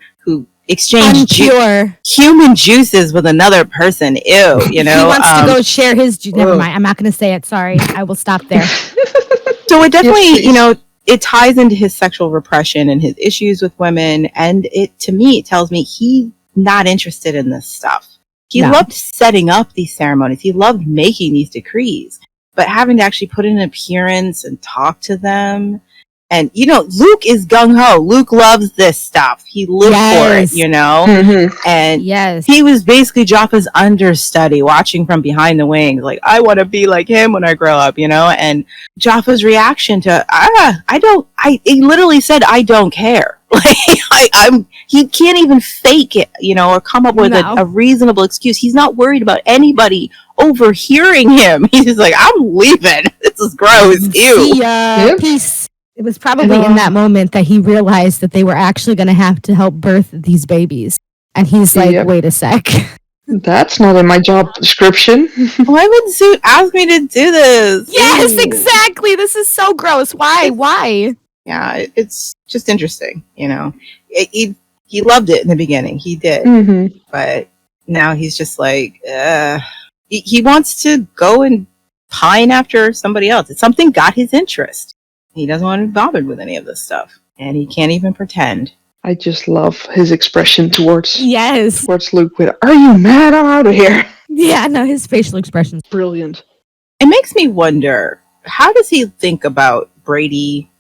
exchange pure human juices with another person. Ew, He wants to go share his never mind. I'm not going to say it. Sorry. I will stop there. So it definitely, it ties into his sexual repression and his issues with women. And it tells me he's not interested in this stuff. He loved setting up these ceremonies. He loved making these decrees, but having to actually put in an appearance and talk to them. And, Luke is gung-ho. Luke loves this stuff. He lived for it, Mm-hmm. And he was basically Jaffa's understudy, watching from behind the wings. Like, I want to be like him when I grow up, And Jaffa's reaction to, he literally said, I don't care. He can't even fake it, or come up with a reasonable excuse. He's not worried about anybody overhearing him. He's just like, I'm leaving. This is gross. Ew. See ya. Peace. It was probably in that moment that he realized that they were actually going to have to help birth these babies. And he's like, wait a sec. That's not in my job description. Why would Zoot ask me to do this? Yes, exactly. This is so gross. Why? Yeah, it's just interesting, He loved it in the beginning. He did. Mm-hmm. But now he's just like, he wants to go and pine after somebody else. It's something got his interest. He doesn't want to be bothered with any of this stuff. And he can't even pretend. I just love his expression towards Luke with, are you mad? I'm out of here. Yeah, no, his facial expression's brilliant. It makes me wonder, how does he think about Brady,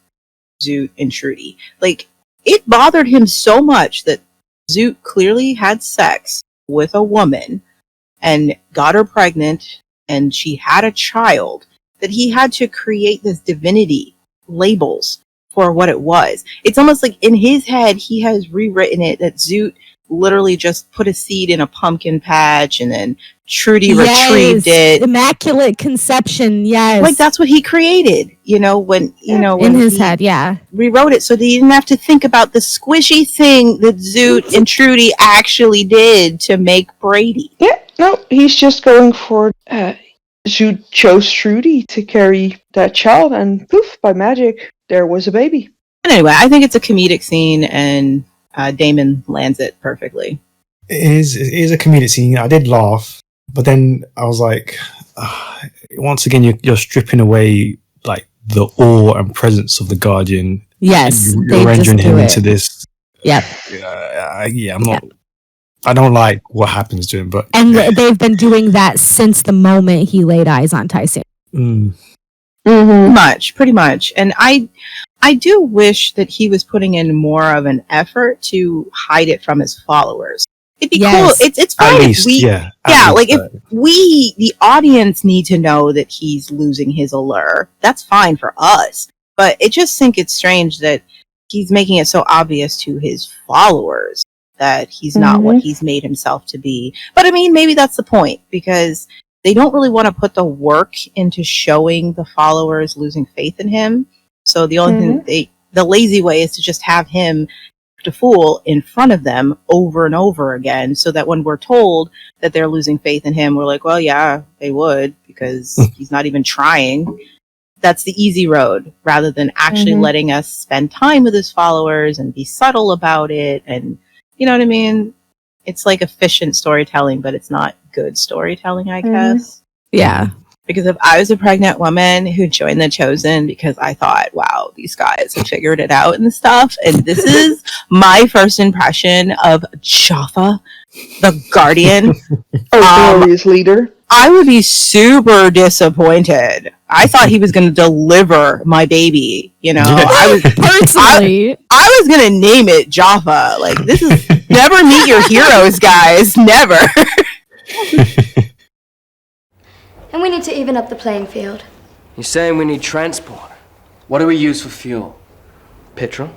Zoot, and Trudy? Like, it bothered him so much that Zoot clearly had sex with a woman and got her pregnant and she had a child, that he had to create this divinity labels for what it was. It's almost like in his head he has rewritten it that Zoot literally just put a seed in a pumpkin patch and then Trudy retrieved it. Immaculate conception, yes. Like that's what he created, when in his head, rewrote it so that he didn't have to think about the squishy thing that Zoot and Trudy actually did to make Brady. Yeah, no, he's just going for Zoot chose Trudy to carry that child, and poof, by magic, there was a baby. But anyway, I think it's a comedic scene, and Damon lands it perfectly. It is a comedic scene. I did laugh, but then I was like, once again, you're stripping away like the awe and presence of the Guardian. Yes, you're rendering him into this. Yep. I'm not. I don't like what happens to him, but they've been doing that since the moment he laid eyes on Tyson. Pretty much. And I do wish that he was putting in more of an effort to hide it from his followers. It'd be cool. It's fine. At least, if we, the audience, need to know that he's losing his allure, that's fine for us. But I just think it's strange that he's making it so obvious to his followers that he's not what he's made himself to be. But I mean, maybe that's the point, because they don't really want to put the work into showing the followers losing faith in him. So the only thing the lazy way is to just have him to fool in front of them over and over again, so that when we're told that they're losing faith in him, we're like, well, yeah, they would, because he's not even trying. That's the easy road, rather than actually letting us spend time with his followers and be subtle about it. And you know what I mean? It's like efficient storytelling, but it's not good storytelling, I guess. Yeah. Because if I was a pregnant woman who joined the Chosen because I thought, wow, these guys have figured it out and stuff, and this is my first impression of Jaffa, the Guardian, glorious leader, I would be super disappointed. I thought he was going to deliver my baby, I was personally, I was going to name it Jaffa. Like, this is never meet your heroes, guys. Never. And we need to even up the playing field. You're saying we need transport. What do we use for fuel? Petrol?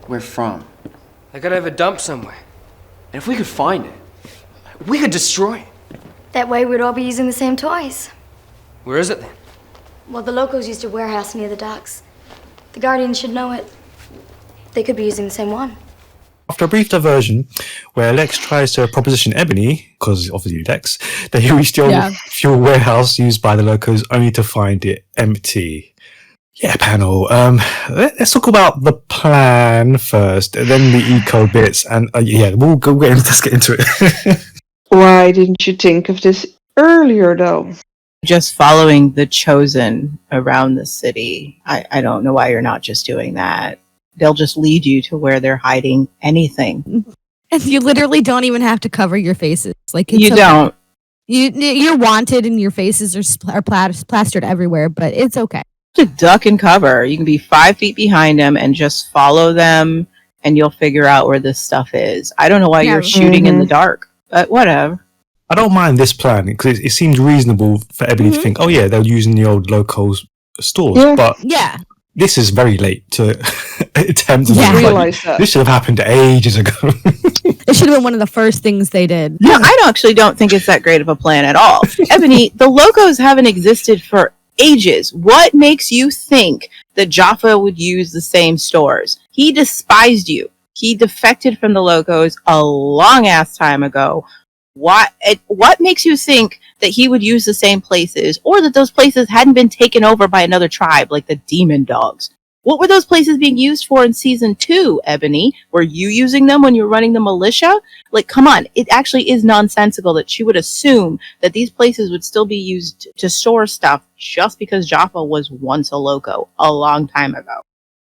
Where from? They gotta have a dump somewhere. And if we could find it, we could destroy it. That way we'd all be using the same toys. Where is it then? Well, the locals used a warehouse near the docks. The Guardians should know it. They could be using the same one. After a brief diversion, where Lex tries to proposition Ebony, because obviously Lex, that he reached the fuel warehouse used by the locals only to find it empty. Yeah, panel. Let's talk about the plan first, and then the eco bits, and let's get into it. Why didn't you think of this earlier, though? Just following the chosen around the city. I don't know why you're not just doing that. They'll just lead you to where they're hiding anything. And you literally don't even have to cover your faces. Like You don't. You're wanted, and your faces are plastered everywhere, but it's okay. To duck and cover. You can be 5 feet behind them and just follow them, and you'll figure out where this stuff is. I don't know why you're shooting in the dark, but whatever. I don't mind this plan because it seems reasonable for Ebony to think, oh yeah, they're using the old locals stores, but this is very late to attempt. Yeah, realize that. This should have happened ages ago. It should have been one of the first things they did. Yeah, I actually don't think it's that great of a plan at all. Ebony, the locals haven't existed for ages. What makes you think that Jaffa would use the same stores? He despised you. He defected from the locals a long ass time ago. What makes you think that he would use the same places, or that those places hadn't been taken over by another tribe like the demon dogs? What were those places being used for in season 2, Ebony? Were you using them when you were running the militia? Like, come on. It actually is nonsensical that she would assume that these places would still be used to store stuff just because Jaffa was once a loco a long time ago.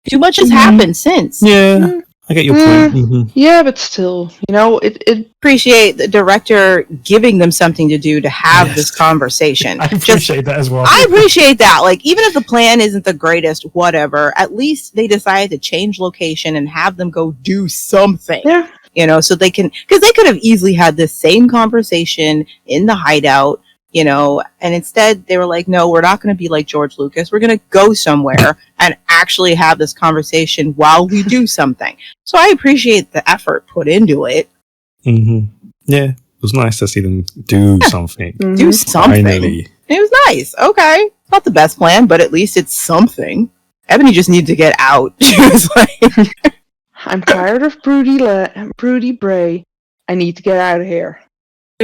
Too much has happened since. Yeah, I get your point. Yeah, but still, it appreciate the director giving them something to do to have this conversation. I appreciate that as well. I appreciate that. Like, even if the plan isn't the greatest, whatever, at least they decided to change location and have them go do something. Yeah. So they can, because they could have easily had this same conversation in the hideout, and instead they were like, no, we're not going to be like George Lucas. We're going to go somewhere and actually have this conversation while we do something. So I appreciate the effort put into it. Yeah, it was nice to see them do something. Do something. Finally. It was nice. Okay. Not the best plan, but at least it's something. Ebony just needed to get out. She was like, I'm tired of broody Bray. I need to get out of here.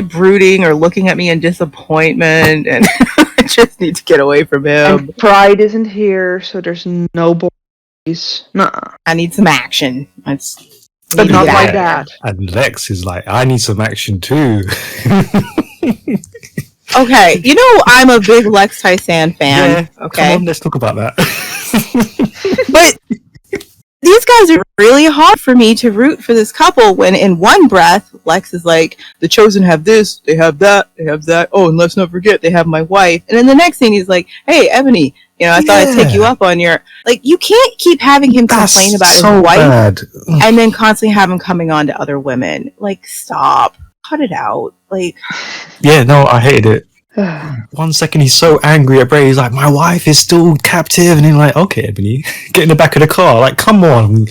Brooding or looking at me in disappointment, and I just need to get away from him. And Pride isn't here, so there's no boys. Nuh-uh. I need some action. But not like that. And Lex is like, I need some action too. Okay, I'm a big Lex Tyson fan. Yeah, okay, come on, let's talk about that. But these guys are really hard for me to root for this couple when in one breath, Lex is like, the Chosen have this, they have that, they have that. Oh, and let's not forget, they have my wife. And then the next thing he's like, hey, Ebony, I thought I'd take you up on your... Like, you can't keep having him complain about his wife and then constantly have him coming on to other women. Like, stop. Cut it out. Like... Yeah, no, I hated it. 1 second he's so angry at Bray, he's like, my wife is still captive, and then like, okay, Ebony, get in the back of the car, like, come on.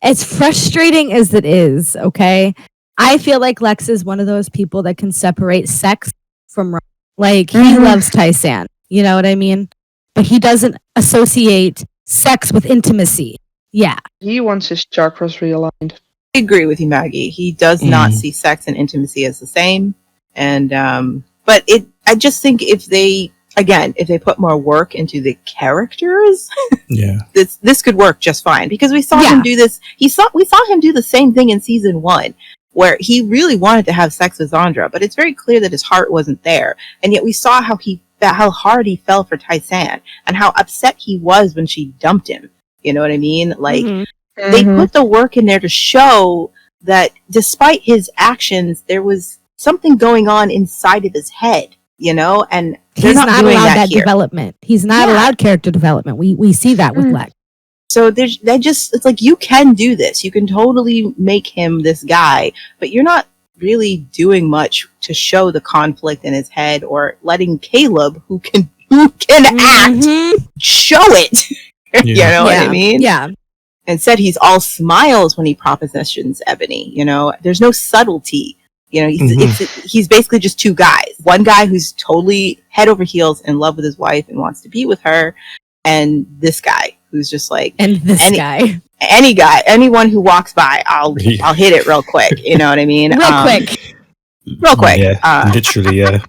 As frustrating as it is, okay, I feel like Lex is one of those people that can separate sex from like he loves Tyson, you know what I mean, but he doesn't associate sex with intimacy. Yeah, he wants his chakras realigned. I agree with you, Maggie. He does not see sex and intimacy as the same. And, but I just think if they put more work into the characters, this could work just fine, because we saw him do this. We saw him do the same thing in season 1, where he really wanted to have sex with Zandra, but it's very clear that his heart wasn't there. And yet we saw how hard he fell for Tyson and how upset he was when she dumped him. You know what I mean? Like, they put the work in there to show that despite his actions, there was something going on inside of his head, and he's not doing allowed that here. Development. He's not allowed character development. We see that with Lex. So it's like, you can do this. You can totally make him this guy, but you're not really doing much to show the conflict in his head or letting Caleb, who can act, show it. You know what I mean? Yeah. Instead, he's all smiles when he propositions Ebony. There's no subtlety. He's basically just two guys. One guy who's totally head over heels in love with his wife and wants to be with her, and this guy who's just like, guy. Any guy, anyone who walks by, I'll hit it real quick. You know what I mean? Real quick. Real quick. Yeah, literally. Yeah.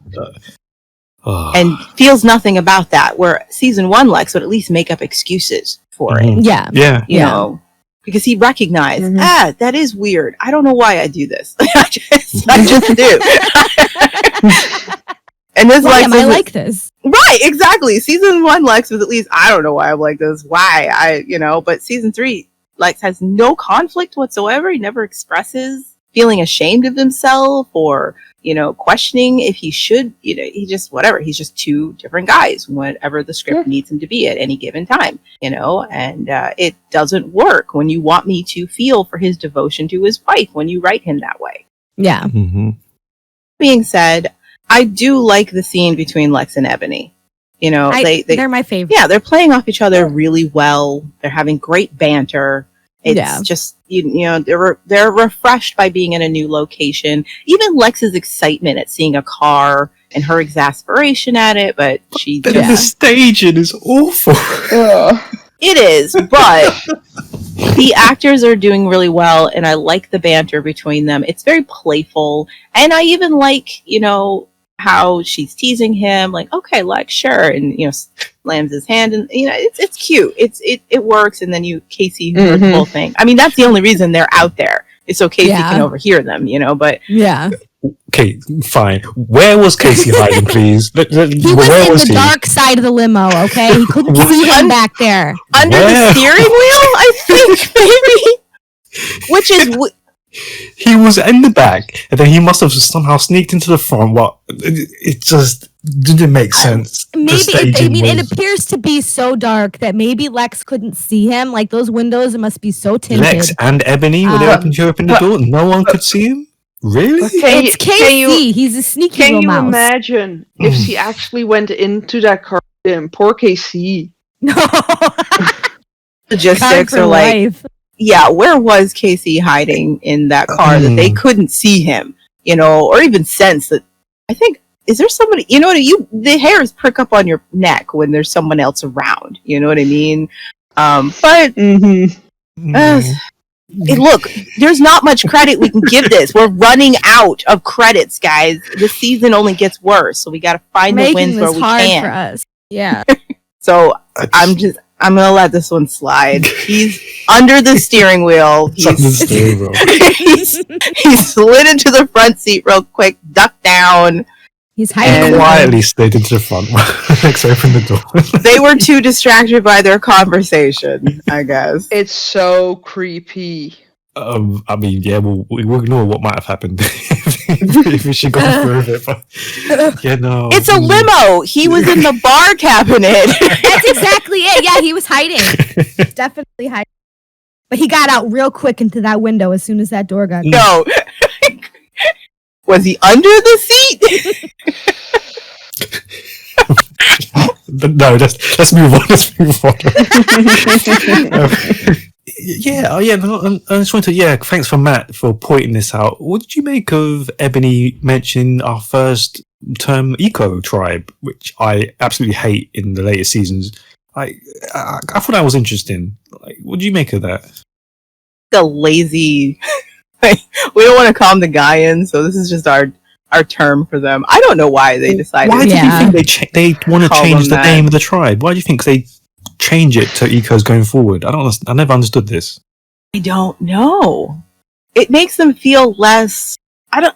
and feels nothing about that. Where season 1 Lex would at least make up excuses for it. Yeah. You know, because he recognized, that is weird. I don't know why I do this. I just do. And this Why Lex am I like this? Right, exactly. Season 1 Lex was at least, I don't know why I'm like this. Why? But season 3 Lex has no conflict whatsoever. He never expresses feeling ashamed of himself or, questioning if he should, he just, whatever. He's just two different guys, whatever the script needs him to be at any given time, and it doesn't work when you want me to feel for his devotion to his wife when you write him that way. Yeah. Being said, I do like the scene between Lex and Ebony. They're my favorite. Yeah, they're playing off each other really well. They're having great banter. It's just they're refreshed by being in a new location. Even Lex's excitement at seeing a car and her exasperation at it, but the staging is awful. It is, but the actors are doing really well, and I like the banter between them. It's very playful, and I even like how she's teasing him, like, okay, Lex, sure, and slams his hand, and it's cute. It works, and then Casey heard the whole thing. I mean, that's the only reason they're out there, is so Casey can overhear them, but okay, fine. Where was Casey hiding, please? He was in the dark side of the limo, okay? He couldn't see him back there. Under the steering wheel, I think, maybe. Which is... He was in the back, and then he must have somehow sneaked into the front. What? It just didn't make sense. It appears to be so dark that maybe Lex couldn't see him. Like, those windows must be so tinted. Lex and Ebony, when they opened the door, no one could see him? Really? It's KC. He's a sneaky little mouse. Can you imagine if she actually went into that car with him? Poor KC. No. Logistics are like... Life. Yeah, where was Casey hiding in that car that they couldn't see him, or even sense that? I think, is there somebody, the hairs prick up on your neck when there's someone else around, you know what I mean? But look, there's not much credit we can give this. We're running out of credits, guys. The season only gets worse, so we got to find the wins where we can. For us. Yeah. So I'm gonna let this one slide. He's under the steering wheel. He slid into the front seat real quick, ducked down. He's hiding. Quietly slid into the front. Lex opened the door. They were too distracted by their conversation, I guess. It's so creepy. I mean, yeah, we'll ignore what might have happened if she got through with it. But it's a limo. He was in the bar cabinet. That's exactly it. Yeah, he was hiding. Definitely hiding. But he got out real quick into that window as soon as that door got. No, was he under the seat? No, let's move on. Let's move on. I just wanted to, thanks for Matt for pointing this out. What did you make of Ebony mentioning our first term eco tribe, which I absolutely hate in the later seasons? I thought that was interesting. Like, what do you make of that? The lazy, we don't want to call them the Gaians, so this is just our term for them. I don't know why they decided. Why do you think they want to change the name of the tribe? Why do you think they change it to ecos going forward? I never understood this. I don't know. It makes them feel less. The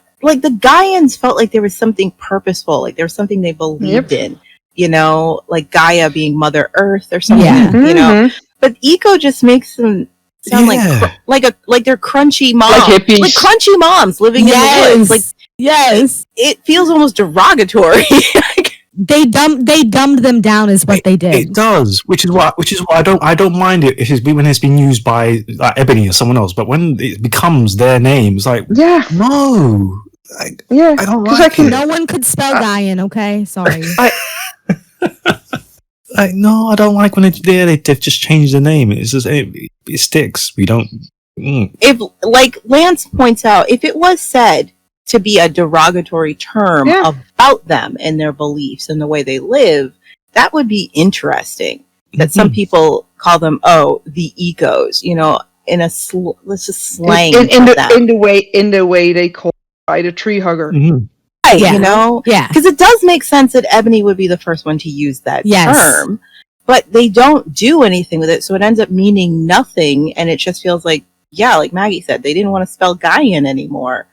Gaians felt like there was something purposeful, like there was something they believed in. Like Gaia being Mother Earth or something. Yeah. But eco just makes them sound like they're crunchy moms, like crunchy moms living in the woods. Like it feels almost derogatory. They dumbed them down is what they did. It does, which is why I don't mind it if when it's been used by Ebony or someone else, but when it becomes their name, it's like no, I don't like it. No one could spell Gaian. Okay, sorry. No, I don't like when they've just changed the name. It's just it sticks. We don't. If, like Lance points out, if it was said to be a derogatory term about them and their beliefs and the way they live, that would be interesting. That some people call them, the ecos, in a let's just slang in the way they call by the tree hugger. Right, Yeah. you know? Yeah. Because it does make sense that Ebony would be the first one to use that term, but they don't do anything with it, so it ends up meaning nothing, and it just feels like, like Maggie said, they didn't want to spell Gaian anymore.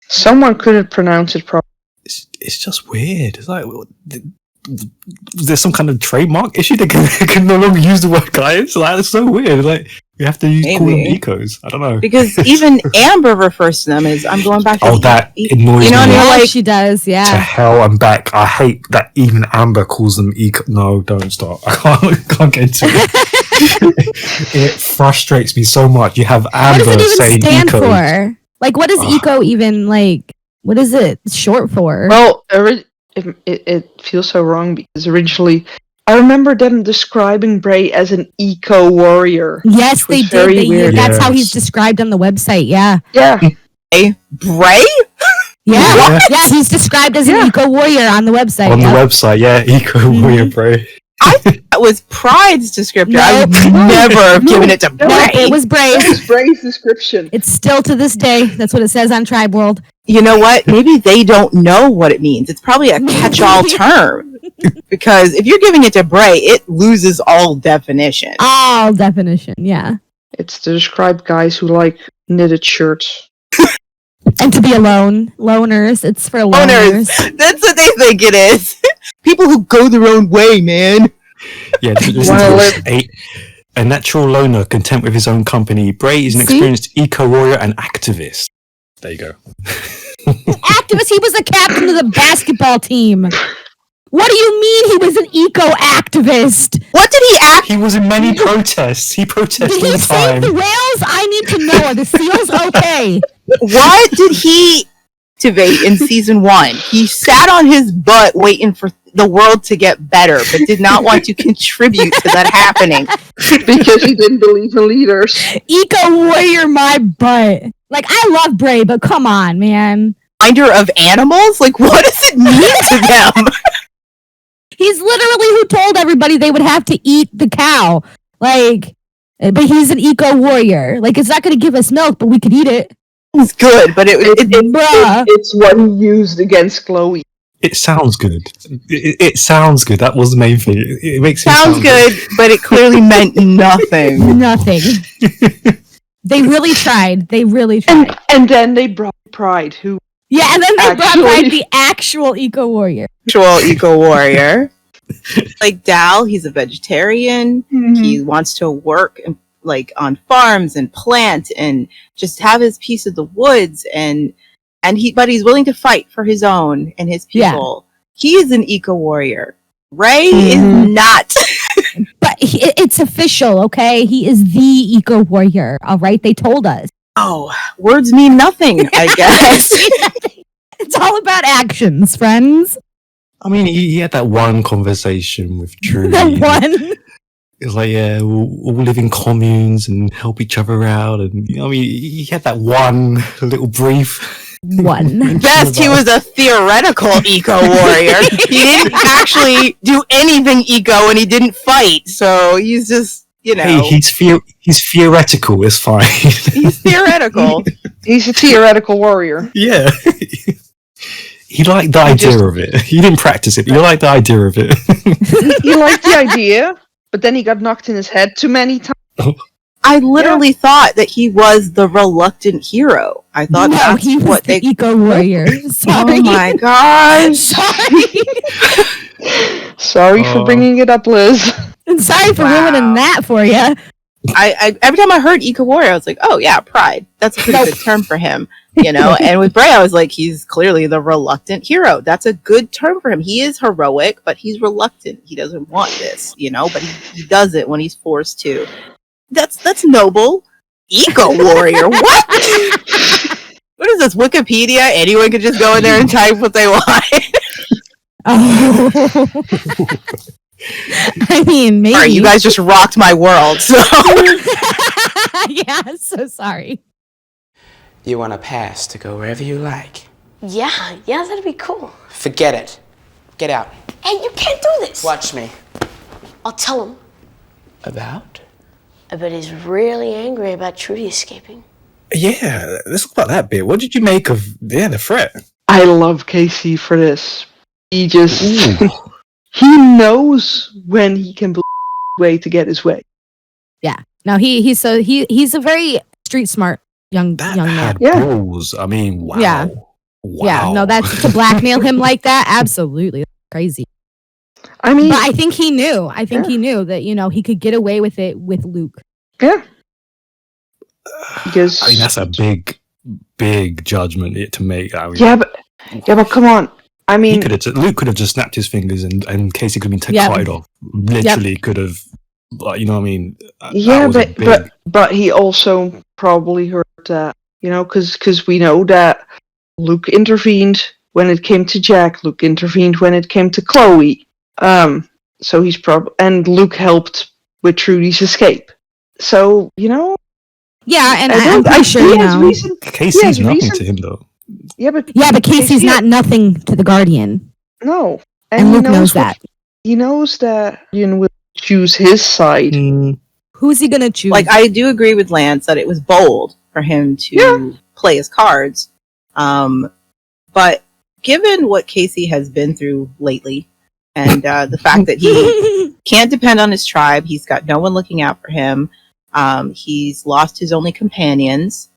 Someone couldn't pronounce it properly. It's just weird. It's like, there's some kind of trademark issue that can no longer use the word guys. Like, it's so weird. Like, you have to call them ecos. I don't know. Because even Amber refers to them as, I'm going back to that annoys me. and you're like, she does, yeah. To hell and back. I hate that even Amber calls them eco. No, don't stop. I can't get into it. It frustrates me so much. You have Amber what does it saying even stand eco. for? Like, what is eco even, like, what is it short for? Well, it feels so wrong because originally I remember them describing Bray as an eco warrior. Yes, they did. Weird. That's how he's described on the website. Yeah. Yeah. Bray? Yeah. Yeah, he's described as an eco warrior on the website. On the website, yeah, eco warrior Bray. I thought that was Pride's descriptor. I would never have given it to Bray. No, it was Bray. It was Bray's description. It's still to this day. That's what it says on Tribe World. You know what? Maybe they don't know what it means. It's probably a catch-all term. Because if you're giving it to Bray, it loses all definition. All definition, yeah. It's to describe guys who like knitted shirts. And to be alone. Loners. It's for loners. That's what they think it is. People who go their own way, man. Yeah, listen to this. A natural loner, content with his own company. Bray is an experienced eco-warrior and activist. There you go. Activist? He was the captain of the basketball team. What do you mean he was an eco-activist? What did he act? He was in many protests. He protested Did all he the time. save the whales? I need to know. Are the seals okay? What did he activate in season 1? He sat on his butt waiting for the world to get better, but did not want to contribute to that happening. Because he didn't believe in leaders. Eco-warrior my butt. Like, I love Bray, but come on, man. Finder of animals? Like, what does it mean to them? He's literally who told everybody they would have to eat the cow. Like, but he's an eco-warrior. Like, it's not going to give us milk, but we could eat it. It's good, but it's what he used against Chloe. It sounds good. It sounds good. That was the main thing. It makes it sounds good, but it clearly meant nothing. Nothing. They really tried. They really tried. And then they brought Pride, who... Yeah, and then they brought Pride, the actual eco-warrior. Actual eco-warrior. Like Dal, he's a vegetarian. Mm-hmm. He wants to work like on farms and plant and just have his piece of the woods but he's willing to fight for his own and his people. Yeah. He is an eco-warrior. Ray is not. But it's official, okay? He is the eco-warrior, all right? They told us. Oh, words mean nothing, I guess. It's all about actions, friends. I mean, he had that one conversation with Trudy. That one? It's like, yeah, we'll live in communes and help each other out. And I mean, he had that one little brief. One. Best he was a theoretical eco-warrior. He didn't actually do anything eco and he didn't fight. So he's just, you know. Hey, he's theoretical, it's fine. He's theoretical. He's a theoretical warrior. Yeah. He liked the idea of it. He didn't practice it, but he liked the idea of it. He liked the idea, but then he got knocked in his head too many times. Oh. I literally thought that he was the reluctant hero. I thought that's he was what the eco-warrior. Sorry. Oh my gosh. Sorry. Sorry for bringing it up, Liz. And sorry for ruining that for you. I every time I heard eco-warrior, I was like, oh yeah, Pride. That's a pretty good term for him. You know, and with Bray, I was like, he's clearly the reluctant hero. That's a good term for him. He is heroic, but he's reluctant. He doesn't want this, you know, but he does it when he's forced to. That's noble. Eco-warrior. What? What is this, Wikipedia? Anyone can just go in there and type what they want. Oh. I mean, maybe. Sorry, you guys just rocked my world. So. Yeah, so sorry. You want a pass to go wherever you like? Yeah, that'd be cool. Forget it. Get out. Hey, you can't do this. Watch me. I'll tell him. About? I bet he's really angry about Trudy escaping. Yeah, let's talk about that bit. What did you make of the threat? I love Casey for this. He just he knows when he can way to get his way. Yeah. No, he's a very street smart young man. Balls. I mean, wow. Yeah. Wow. Yeah. No, that's to blackmail him like that. Absolutely. That's crazy. I mean, but I think he knew. I think he knew that, he could get away with it with Luke. Yeah. Because I mean, that's a big judgment to make. I mean, yeah, but come on. I mean, Luke could have just snapped his fingers and Casey could have been carted off. Literally could have, you know what I mean? Yeah, but he also probably heard that, because we know that Luke intervened when it came to Jack. Luke intervened when it came to Chloe. So he's and Luke helped with Trudy's escape. So, Yeah, and I'm pretty sure, Casey's nothing to him, though. Yeah, but Casey's not nothing to the Guardian. No, and Luke knows that. He knows that Guardian will choose his side. Who's he gonna choose? Like, I do agree with Lance that it was bold for him to play his cards. But given what Casey has been through lately, and the fact that he can't depend on his tribe, he's got no one looking out for him. He's lost his only companions.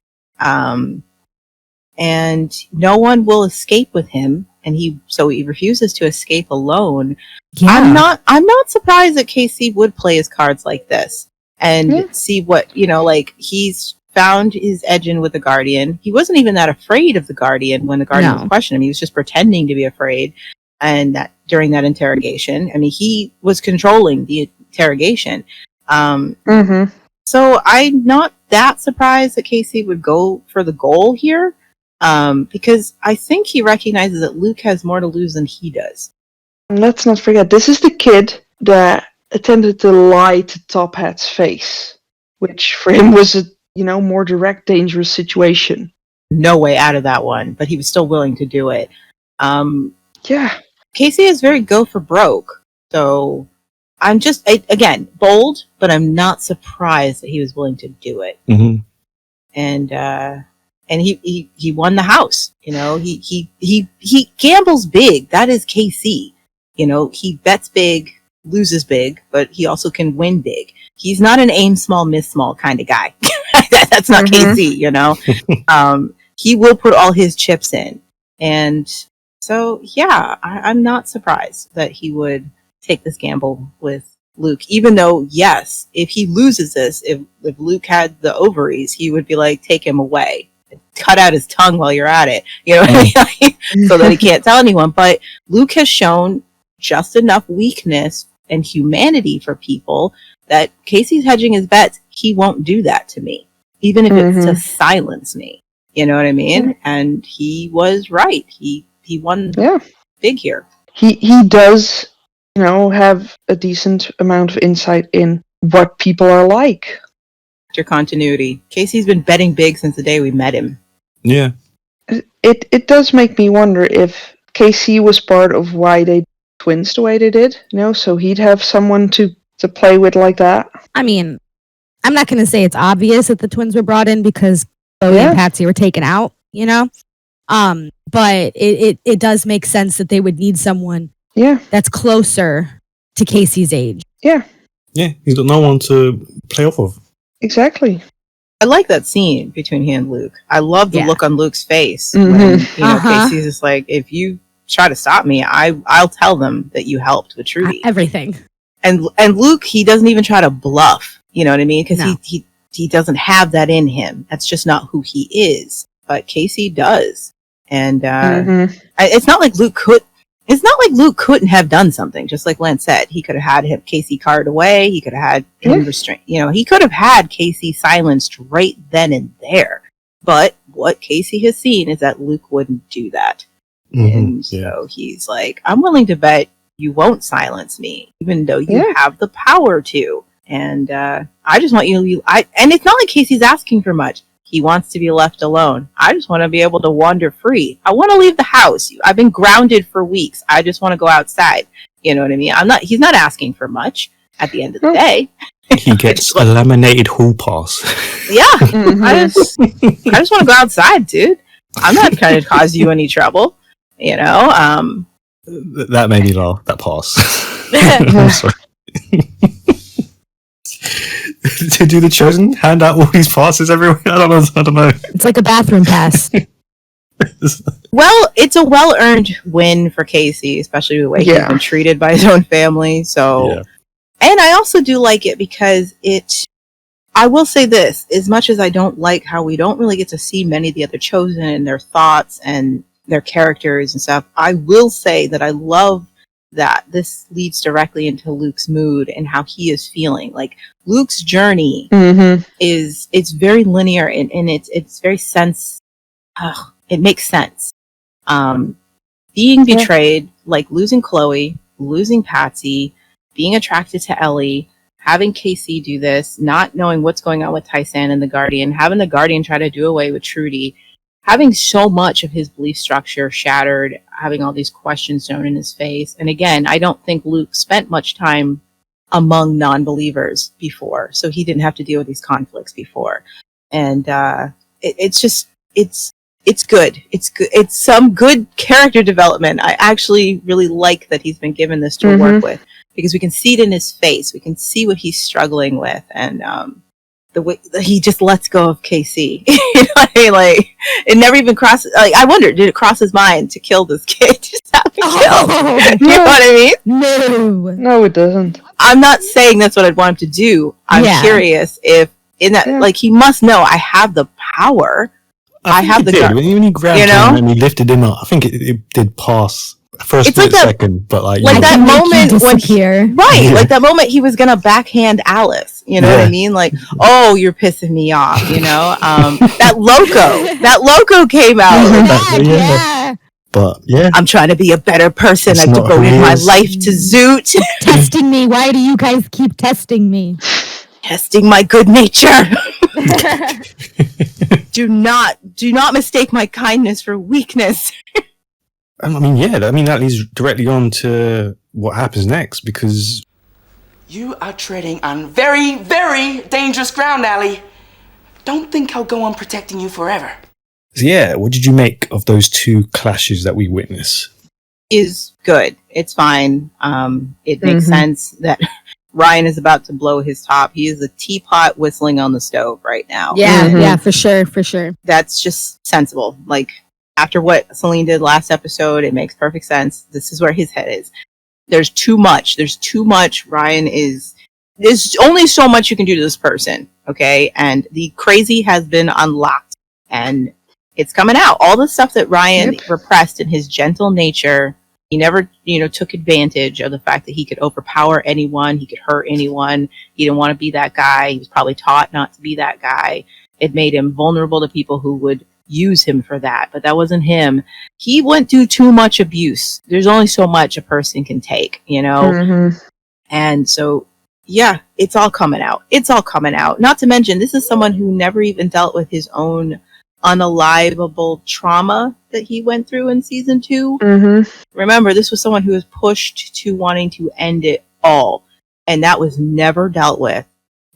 And no one will escape with him, and he refuses to escape alone. Yeah. I'm not surprised that Casey would play his cards like this and see what, he's found his edge in with the Guardian. He wasn't even that afraid of the Guardian when the Guardian was questioning him. He was just pretending to be afraid. And that during that interrogation, I mean, he was controlling the interrogation. So I'm not that surprised that Casey would go for the goal here. Because I think he recognizes that Luke has more to lose than he does. And let's not forget, this is the kid that attempted to lie to Top Hat's face, which for him was a more direct, dangerous situation. No way out of that one, but he was still willing to do it. Yeah, Casey is very go for broke, so I'm just again bold, but I'm not surprised that he was willing to do it. Mm-hmm. And he won the house. He gambles big. That is KC. He bets big, loses big, but he also can win big. He's not an aim small, miss small kind of guy. That's not KC, He will put all his chips in. And so, yeah, I'm not surprised that he would take this gamble with Luke, even though, yes, if he loses this, if Luke had the ovaries, he would be like, take him away. Cut out his tongue while you're at it, so that he can't tell anyone. But Luke has shown just enough weakness and humanity for people that Casey's hedging his bets. He won't do that to me, even if it's to silence me. You know what I mean? And he was right. He won big here. He does, have a decent amount of insight in what people are like. Continuity. Casey's been betting big since the day we met him. Yeah. It does make me wonder if Casey was part of why they twins the way they did, so he'd have someone to play with like that. I mean, I'm not going to say it's obvious that the twins were brought in because Chloe and Patsy were taken out, but it does make sense that they would need someone that's closer to Casey's age. Yeah. Yeah, he's got no one to play off of. Exactly. I like that scene between he and Luke. I love the look on Luke's face when Casey's just like, if you try to stop me, I'll tell them that you helped with Trudy. Everything. And Luke, he doesn't even try to bluff. You know what I mean? Because he doesn't have that in him. That's just not who he is. But Casey does, and it's not like Luke could. It's not like Luke couldn't have done something. Just like Lance said, he could have had Casey carted away. He could have had him restrained. He could have had Casey silenced right then and there. But what Casey has seen is that Luke wouldn't do that. And so he's like, I'm willing to bet you won't silence me, even though you have the power to. And I just want you to and it's not like Casey's asking for much. He wants to be left alone. I just want to be able to wander free. I want to leave the house. I've been grounded for weeks. I just want to go outside. You know what I mean? He's not asking for much at the end of the day. He gets a laminated hall pass. Yeah. I just want to go outside, dude. I'm not trying to cause you any trouble. You know, That made me laugh. That pass. I'm sorry. To do the chosen, hand out all these passes everywhere. I don't know. It's like a bathroom pass. Well, it's a well-earned win for Casey, especially the way he's been treated by his own family. So, and I also do like it because I will say this, as much as I don't like how we don't really get to see many of the other chosen and their thoughts and their characters and stuff, I will say that I love that this leads directly into Luke's mood and how he is feeling. Like Luke's journey it's very linear and it's very it makes sense. Being betrayed, like losing Chloe, losing Patsy, being attracted to Ellie, having Casey do this, not knowing what's going on with Tyson and the Guardian, having the Guardian try to do away with Trudy, having so much of his belief structure shattered, having all these questions thrown in his face. And again, I don't think Luke spent much time among non-believers before, so he didn't have to deal with these conflicts before. And it's good. It's good. It's some good character development. I actually really like that he's been given this to work with, because we can see it in his face. We can see what he's struggling with, and the way that he just lets go of KC. You know what I mean? Like, it never even crosses. Like, I wonder, did it cross his mind to kill this kid? Just have him killed. You know what I mean? No, it doesn't. I'm not saying that's what I'd want him to do. I'm curious if in that, like, he must know I have the power. I have the gun. When he grabbed him and he lifted him up, I think it did pass for a split second, but like that moment when like that moment he was gonna backhand Alice. You know what I mean? Like, oh, you're pissing me off. You know, that loco came out. But I'm trying to be a better person. I've devoted my life to Zoot. Testing me. Why do you guys keep testing me? Testing my good nature. Do not mistake my kindness for weakness. I mean, that leads directly on to what happens next, because you are treading on very, very dangerous ground, Ellie. Don't think I'll go on protecting you forever. So what did you make of those two clashes that we witness? Is good. It's fine. It makes sense that Ryan is about to blow his top. He is a teapot whistling on the stove right now. Yeah, for sure. That's just sensible. Like, after what Salene did last episode, it makes perfect sense. This is where his head is. There's too much. Ryan is... There's only so much you can do to this person, okay? And the crazy has been unlocked. And it's coming out. All the stuff that Ryan repressed in his gentle nature... He never, took advantage of the fact that he could overpower anyone. He could hurt anyone. He didn't want to be that guy. He was probably taught not to be that guy. It made him vulnerable to people who would use him for that. But that wasn't him. He went through too much abuse. There's only so much a person can take, And so, it's all coming out. Not to mention, this is someone who never even dealt with his own unalivable trauma that he went through in season 2. Remember, this was someone who was pushed to wanting to end it all, and that was never dealt with.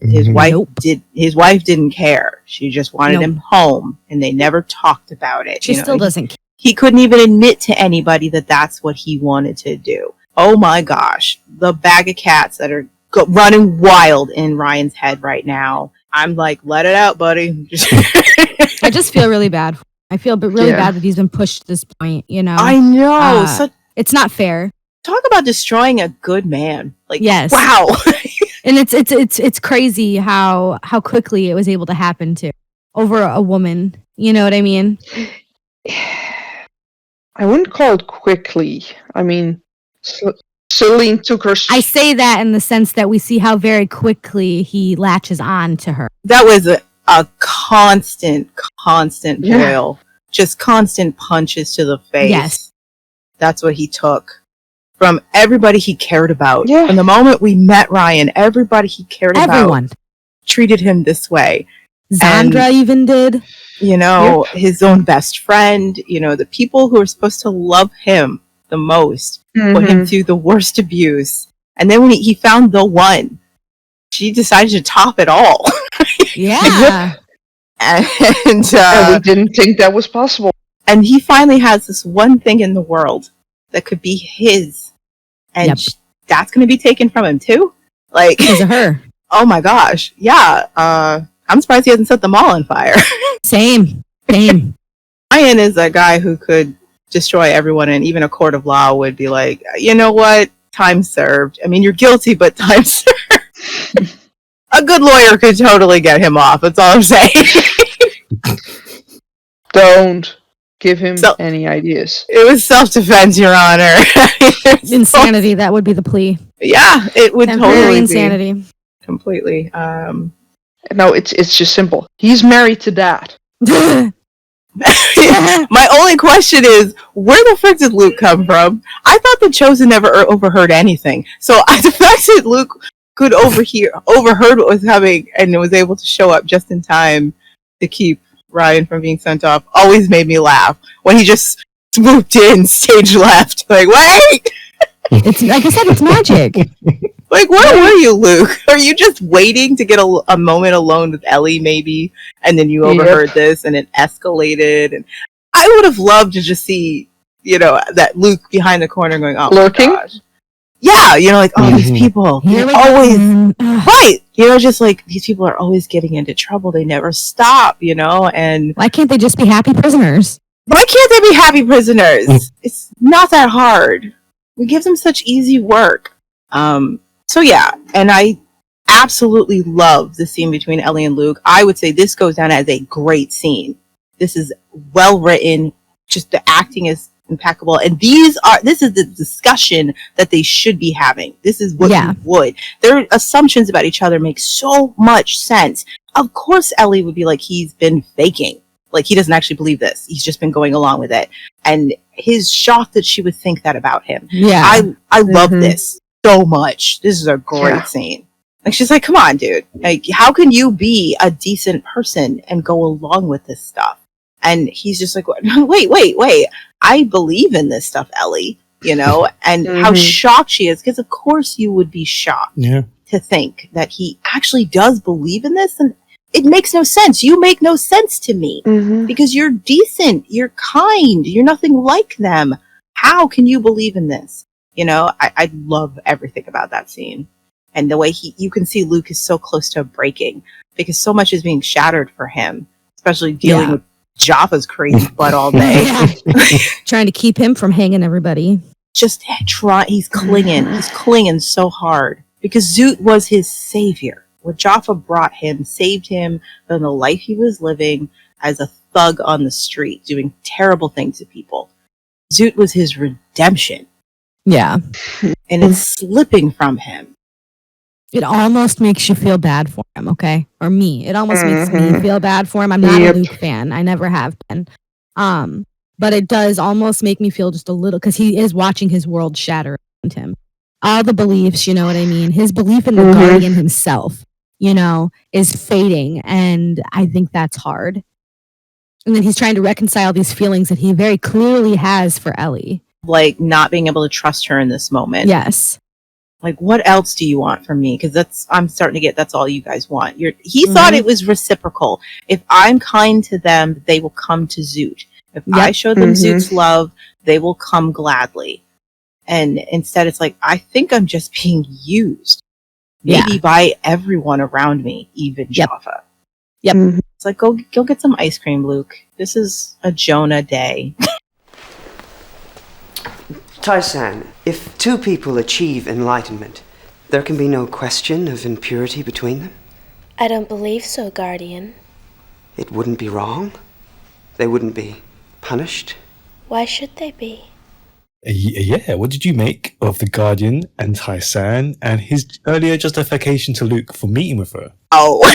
His wife didn't care. She just wanted him home, and they never talked about it. She still doesn't care. He couldn't even admit to anybody that that's what he wanted to do. Oh my gosh, the bag of cats that are running wild in Ryan's head right now. I'm like, let it out, buddy. I just feel really bad. I feel really bad that he's been pushed to this point, I know. It's not fair. Talk about destroying a good man. Like, yes. Wow. And it's crazy how quickly it was able to happen to over a woman. You know what I mean? I wouldn't call it quickly. I mean, Salene took her... I say that in the sense that we see how very quickly he latches on to her. That was a constant boil. Just constant punches to the face. Yes. That's what he took from everybody he cared about. Yeah. From the moment we met Ryan, everybody he cared about treated him this way. Zandra even did. His own best friend, the people who are supposed to love him the most, put him through the worst abuse. And then when he found the one, she decided to top it all. Yeah. And we didn't think that was possible. And he finally has this one thing in the world that could be his. And that's going to be taken from him too? Like, because of her. Oh my gosh. Yeah. I'm surprised he hasn't set them all on fire. Same. Ryan is a guy who could destroy everyone, and even a court of law would be like, you know what? Time served. I mean, you're guilty, but time served. A good lawyer could totally get him off. That's all I'm saying. Don't give him any ideas. It was self-defense, Your Honor. Insanity, that would be the plea. Yeah, it would totally insanity. Be. Completely. No, it's just simple. He's married to that. My only question is, where the frick did Luke come from? I thought the Chosen never overheard anything. So the fact that Luke could overheard what was coming and was able to show up just in time to keep Ryan from being sent off always made me laugh. When he just swooped in, stage left. Like, wait! It's like I said, it's magic. Like, where were you, Luke? Are you just waiting to get a moment alone with Ellie, maybe? And then you overheard this, and it escalated. And I would have loved to just see, that Luke behind the corner going, "Oh lurking." My gosh. Yeah, like, oh, these people always right. Just like these people are always getting into trouble. They never stop. And why can't they just be happy prisoners? Why can't they be happy prisoners? It's not that hard. We give them such easy work. So yeah, and I absolutely love the scene between Ellie and Luke. I would say this goes down as a great scene. This is well written. Just the acting is impeccable. And this is the discussion that they should be having. This is what you would. Their assumptions about each other make so much sense. Of course, Ellie would be like, he's been faking. Like, he doesn't actually believe this. He's just been going along with it. And his shock that she would think that about him. Yeah. I love this so much. This is a great scene. Like, she's like, come on, dude. Like, how can you be a decent person and go along with this stuff? And he's just like, wait. I believe in this stuff, Ellie. And how shocked she is. Because, of course, you would be shocked to think that he actually does believe in this. And it makes no sense. You make no sense to me. Because you're decent. You're kind. You're nothing like them. How can you believe in this? I love everything about that scene. And the way you can see Luke is so close to breaking because so much is being shattered for him, especially dealing with Jaffa's crazy butt all day. Trying to keep him from hanging everybody. Just he's clinging. He's clinging so hard because Zoot was his savior. What Jaffa brought him saved him from the life he was living as a thug on the street, doing terrible things to people. Zoot was his redemption. Yeah. And it's slipping from him. It almost makes you feel bad for him, okay? Or me. It almost makes me feel bad for him. I'm not a Luke fan. I never have been. But it does almost make me feel just a little, because he is watching his world shatter around him. All the beliefs, you know what I mean? His belief in the Guardian himself, is fading. And I think that's hard. And then he's trying to reconcile these feelings that he very clearly has for Ellie. Like not being able to trust her in this moment. Yes. Like, what else do you want from me? Because I'm starting to get that's all you guys want. He thought it was reciprocal. If I'm kind to them, they will come to Zoot. If I show them Zoot's love, they will come gladly. And instead, it's like, I think I'm just being used. Maybe by everyone around me, even Jaffa. Yep. It's like, go get some ice cream, Luke. This is a Jonah day. Tai-san, if two people achieve enlightenment, there can be no question of impurity between them? I don't believe so, Guardian. It wouldn't be wrong? They wouldn't be punished? Why should they be? Yeah, what did you make of the Guardian and Tai-san and his earlier justification to Luke for meeting with her? Oh.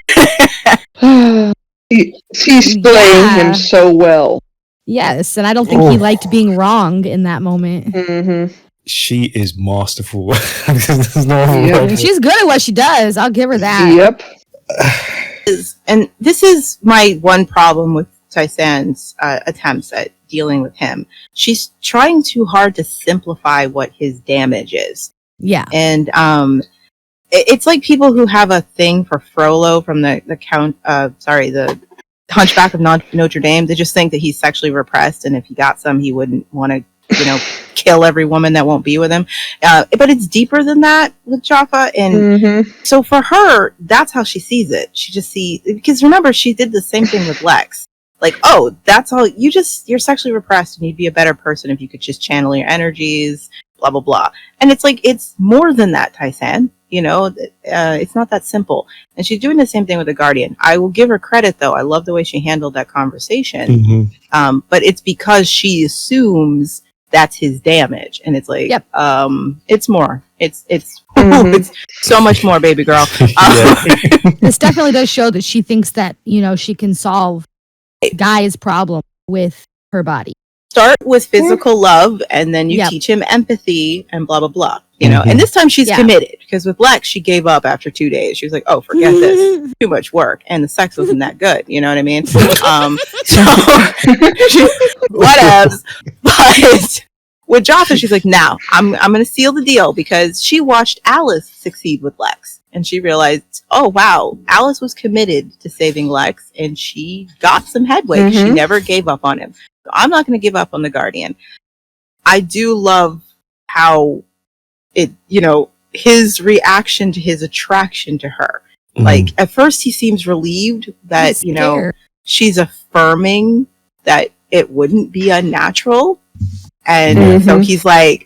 She's playing him so well. Yes, and I don't think he liked being wrong in that moment. She is masterful. There's no other word. She's good at what she does. I'll give her that. Yep. And this is my one problem with Tai-san's attempts at dealing with him. She's trying too hard to simplify what his damage is. Yeah. And it's like people who have a thing for Frollo from the Hunchback of Notre Dame. They just think that he's sexually repressed, and if he got some, he wouldn't want to, kill every woman that won't be with him. But it's deeper than that with Jaffa, and so for her, that's how she sees it. She just sees, because remember, she did the same thing with Lex. Like, oh, that's all. You're sexually repressed, and you'd be a better person if you could just channel your energies. Blah blah blah. And it's like, it's more than that, Tyson. It's not that simple. And she's doing the same thing with the Guardian. I will give her credit, though. I love the way she handled that conversation. But it's because she assumes that's his damage, and it's like, it's more. It's it's so much more, baby girl. This definitely does show that she thinks that she can solve Guy's problem with her body. Start with physical love, and then you teach him empathy and blah blah blah. And this time she's committed, because with Lex she gave up after 2 days. She was like, oh, forget this, too much work, and the sex wasn't that good, you know what I mean? So whatevs. But with Jaffa, she's like, now I'm gonna seal the deal, because she watched Alice succeed with Lex, and she realized, oh wow, Alice was committed to saving Lex, and she got some headway. She never gave up on him. So I'm not going to give up on the Guardian. I do love how it, his reaction to his attraction to her. Like, at first he seems relieved that, she's affirming that it wouldn't be unnatural. And so he's like,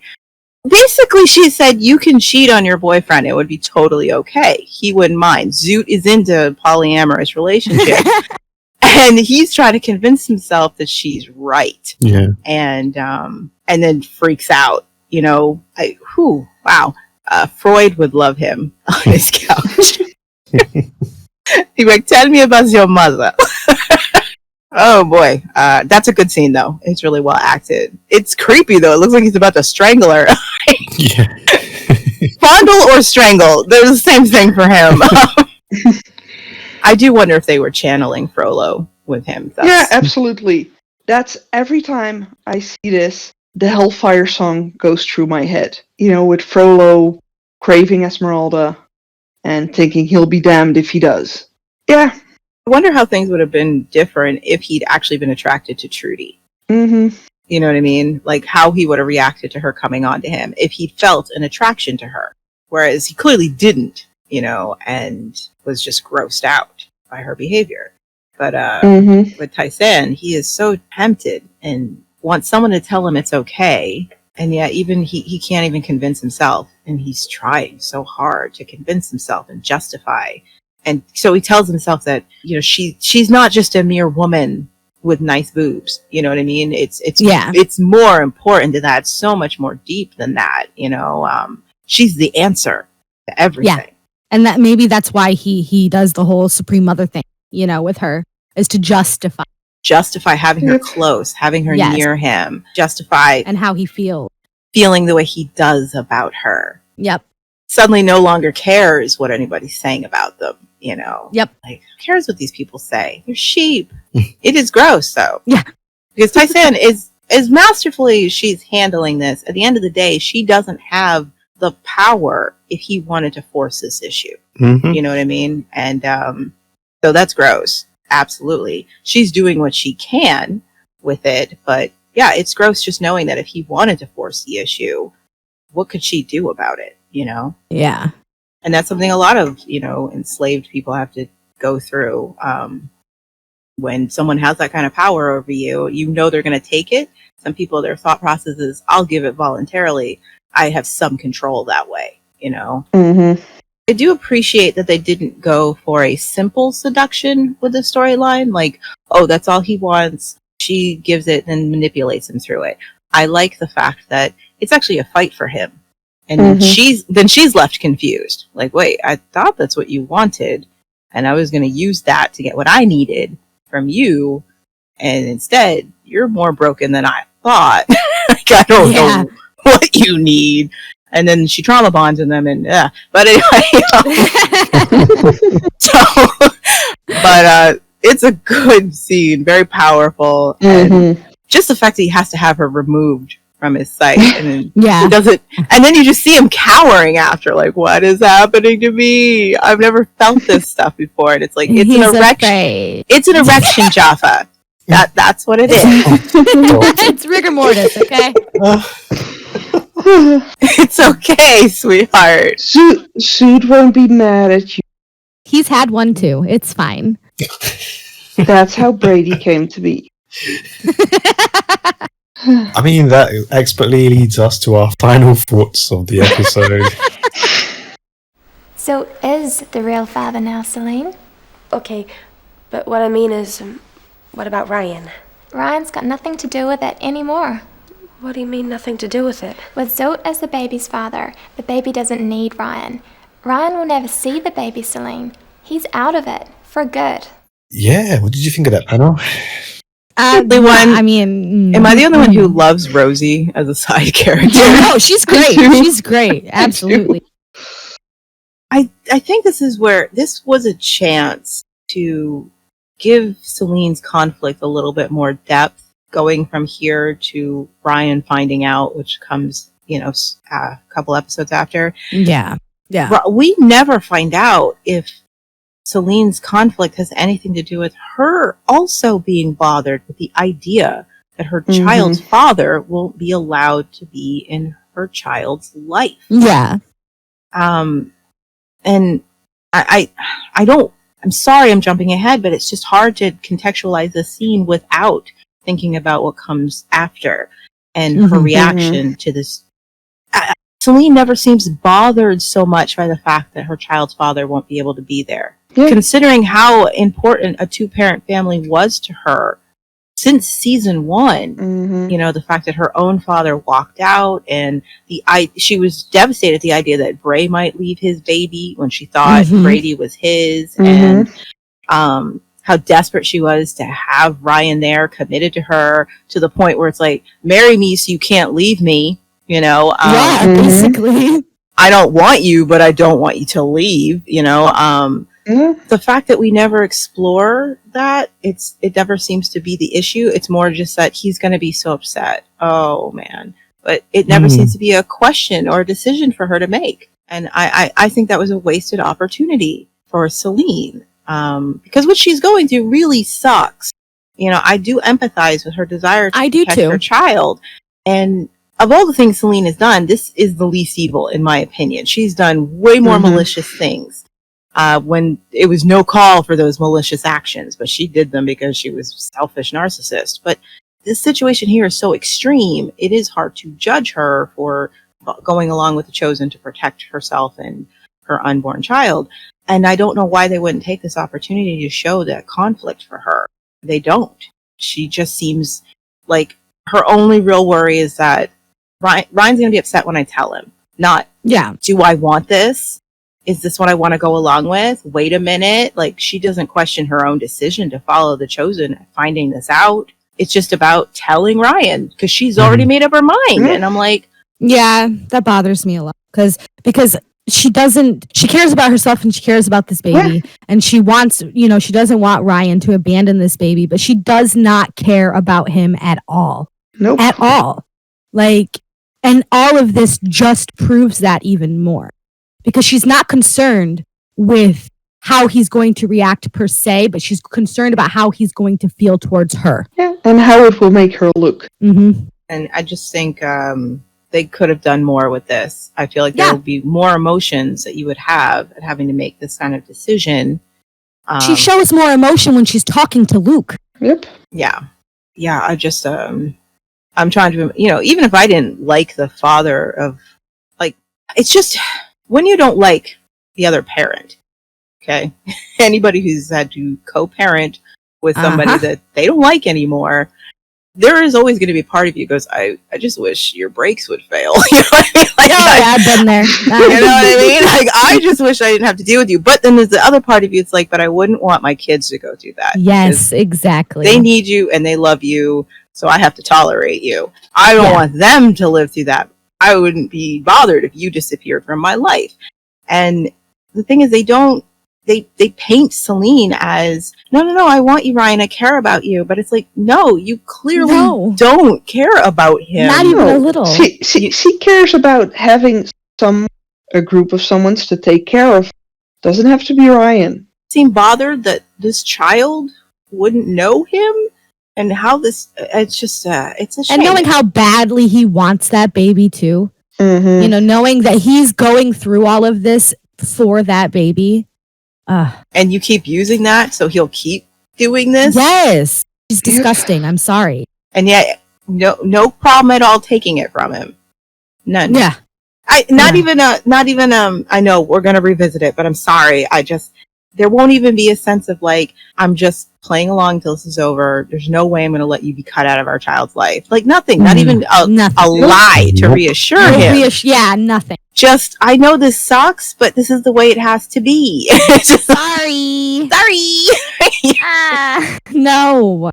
basically she said, you can cheat on your boyfriend. It would be totally okay. He wouldn't mind. Zoot is into polyamorous relationships. And he's trying to convince himself that she's right. Yeah. And then freaks out, wow. Freud would love him on his couch. He's like, tell me about your mother. Oh boy. That's a good scene though. It's really well acted. It's creepy though. It looks like he's about to strangle her. Yeah. Fondle or strangle. They're the same thing for him. I do wonder if they were channeling Frollo with him. Yeah, absolutely. That's every time I see this, the Hellfire song goes through my head. With Frollo craving Esmeralda and thinking he'll be damned if he does. Yeah. I wonder how things would have been different if he'd actually been attracted to Trudy. You know what I mean? Like, how he would have reacted to her coming on to him if he'd felt an attraction to her. Whereas he clearly didn't, and was just grossed out by her behavior. But with Tyson, he is so tempted and wants someone to tell him it's okay. And yet even he can't even convince himself. And he's trying so hard to convince himself and justify. And so he tells himself that, she's not just a mere woman with nice boobs. You know what I mean? It's more important than that. It's so much more deep than that. She's the answer to everything. Yeah. And that maybe that's why he does the whole Supreme Mother thing, with her, is to justify having her close, having her near him, justify and how he feeling the way he does about her. Yep. Suddenly no longer cares what anybody's saying about them, Yep. Like, who cares what these people say? They're sheep. It is gross though. Yeah. Because Tyson is masterfully she's handling this. At the end of the day, she doesn't have the power if he wanted to force this issue. You know what I mean? And so that's gross. Absolutely. She's doing what she can with it, but yeah, it's gross just knowing that if he wanted to force the issue, what could she do about it, Yeah. And that's something a lot of, enslaved people have to go through. When someone has that kind of power over you, they're going to take it. Some people, their thought process is, I'll give it voluntarily. I have some control that way, I do appreciate that they didn't go for a simple seduction with the storyline. Like, oh, that's all he wants. She gives it and manipulates him through it. I like the fact that it's actually a fight for him. And she's left confused. Like, wait, I thought that's what you wanted. And I was going to use that to get what I needed from you. And instead, you're more broken than I thought. Like, I don't know what you need. And then she trauma bonds in them, and but anyway, but it's a good scene, very powerful, and just the fact that he has to have her removed from his sight, and then Yeah. he doesn't, and then you just see him cowering after, like, what is happening to me? I've never felt this stuff before, and it's like it's He's an erection. afraid. It's an erection, Jaffa. That's what it is. It's rigor mortis, okay? It's okay, sweetheart. Suit won't be mad at you. He's had one too. It's fine. That's how Brady came to be. I mean, that expertly leads us to our final thoughts of the episode. So is the real father now Salene? Okay, but what I mean is, what about Ryan? Ryan's got nothing to do with it anymore. What do you mean, nothing to do with it? With Zote as the baby's father, the baby doesn't need Ryan. Ryan will never see the baby Salene. He's out of it, for good. Yeah, what did you think of that panel? The one. I mean, am I the only one who loves Rosie as a side character? No, she's great. She's great. Absolutely. I think this is where this was a chance to give Selene's conflict a little bit more depth, going from here to Ryan finding out, which comes, a couple episodes after. Yeah. We never find out if Selene's conflict has anything to do with her also being bothered with the idea that her child's father won't be allowed to be in her child's life. Yeah. And I don't, I'm sorry I'm jumping ahead, but it's just hard to contextualize the scene without thinking about what comes after and her reaction to this. Salene never seems bothered so much by the fact that her child's father won't be able to be there. Yeah. Considering how important a two-parent family was to her since season 1, the fact that her own father walked out, and she was devastated at the idea that Bray might leave his baby when she thought Brady was his, and how desperate she was to have Ryan there, committed to her, to the point where it's like, marry me so you can't leave me, basically. I don't want you, but I don't want you to leave, The fact that we never explore that, it never seems to be the issue. It's more just that he's going to be so upset. Oh, man. But it never seems to be a question or a decision for her to make. And I think that was a wasted opportunity for Salene. Because what she's going through really sucks. I do empathize with her desire to protect her child. And of all the things Salene has done, this is the least evil, in my opinion. She's done way more malicious things. When it was no call for those malicious actions, but she did them because she was a selfish narcissist. But this situation here is so extreme, it is hard to judge her for going along with the Chosen to protect herself and her unborn child. And I don't know why they wouldn't take this opportunity to show that conflict for her. They don't. She just seems like her only real worry is that Ryan's going to be upset when I tell him. Not, do I want this? Is this what I want to go along with? Wait a minute. Like, she doesn't question her own decision to follow the Chosen, finding this out. It's just about telling Ryan, because she's already made up her mind. And I'm like... Yeah, that bothers me a lot. Because she cares about herself and she cares about this baby. And she wants, she doesn't want Ryan to abandon this baby, but she does not care about him at all. Nope. At all. And all of this just proves that even more. Because she's not concerned with how he's going to react per se, but she's concerned about how he's going to feel towards her. Yeah, and how it will make her look. And I just think they could have done more with this. I feel like there would be more emotions that you would have at having to make this kind of decision. She shows more emotion when she's talking to Luke. Yep. Yeah. Yeah, I just, I'm trying to, even if I didn't like the father of, it's just... When you don't like the other parent, okay, anybody who's had to co-parent with somebody that they don't like anymore, there is always going to be a part of you goes, I just wish your brakes would fail. You know what I mean? I've been there. You know what I mean? I just wish I didn't have to deal with you. But then there's the other part of you, it's like, but I wouldn't want my kids to go through that. Yes, exactly. They need you and they love you, so I have to tolerate you. I don't want them to live through that. I wouldn't be bothered if you disappeared from my life. And the thing is, they don't they paint Salene as no, I want you, Ryan, I care about you, but it's like, no, you clearly don't care about him. Not even a little. She cares about having a group of someones to take care of. Doesn't have to be Ryan. Seem bothered that this child wouldn't know him, and how this, it's just it's a shame. And knowing how badly he wants that baby too. Mm-hmm. You know, knowing that he's going through all of this for that baby. And you keep using that, so he'll keep doing this? Yes. He's disgusting. I'm sorry. And yet, no problem at all taking it from him. None. Yeah. Not even I know we're going to revisit it, but I'm sorry. There won't even be a sense of like, I'm just playing along till this is over. There's no way I'm going to let you be cut out of our child's life. Like nothing, not even a lie to reassure him. Yeah, nothing. Just, I know this sucks, but this is the way it has to be. Sorry. No.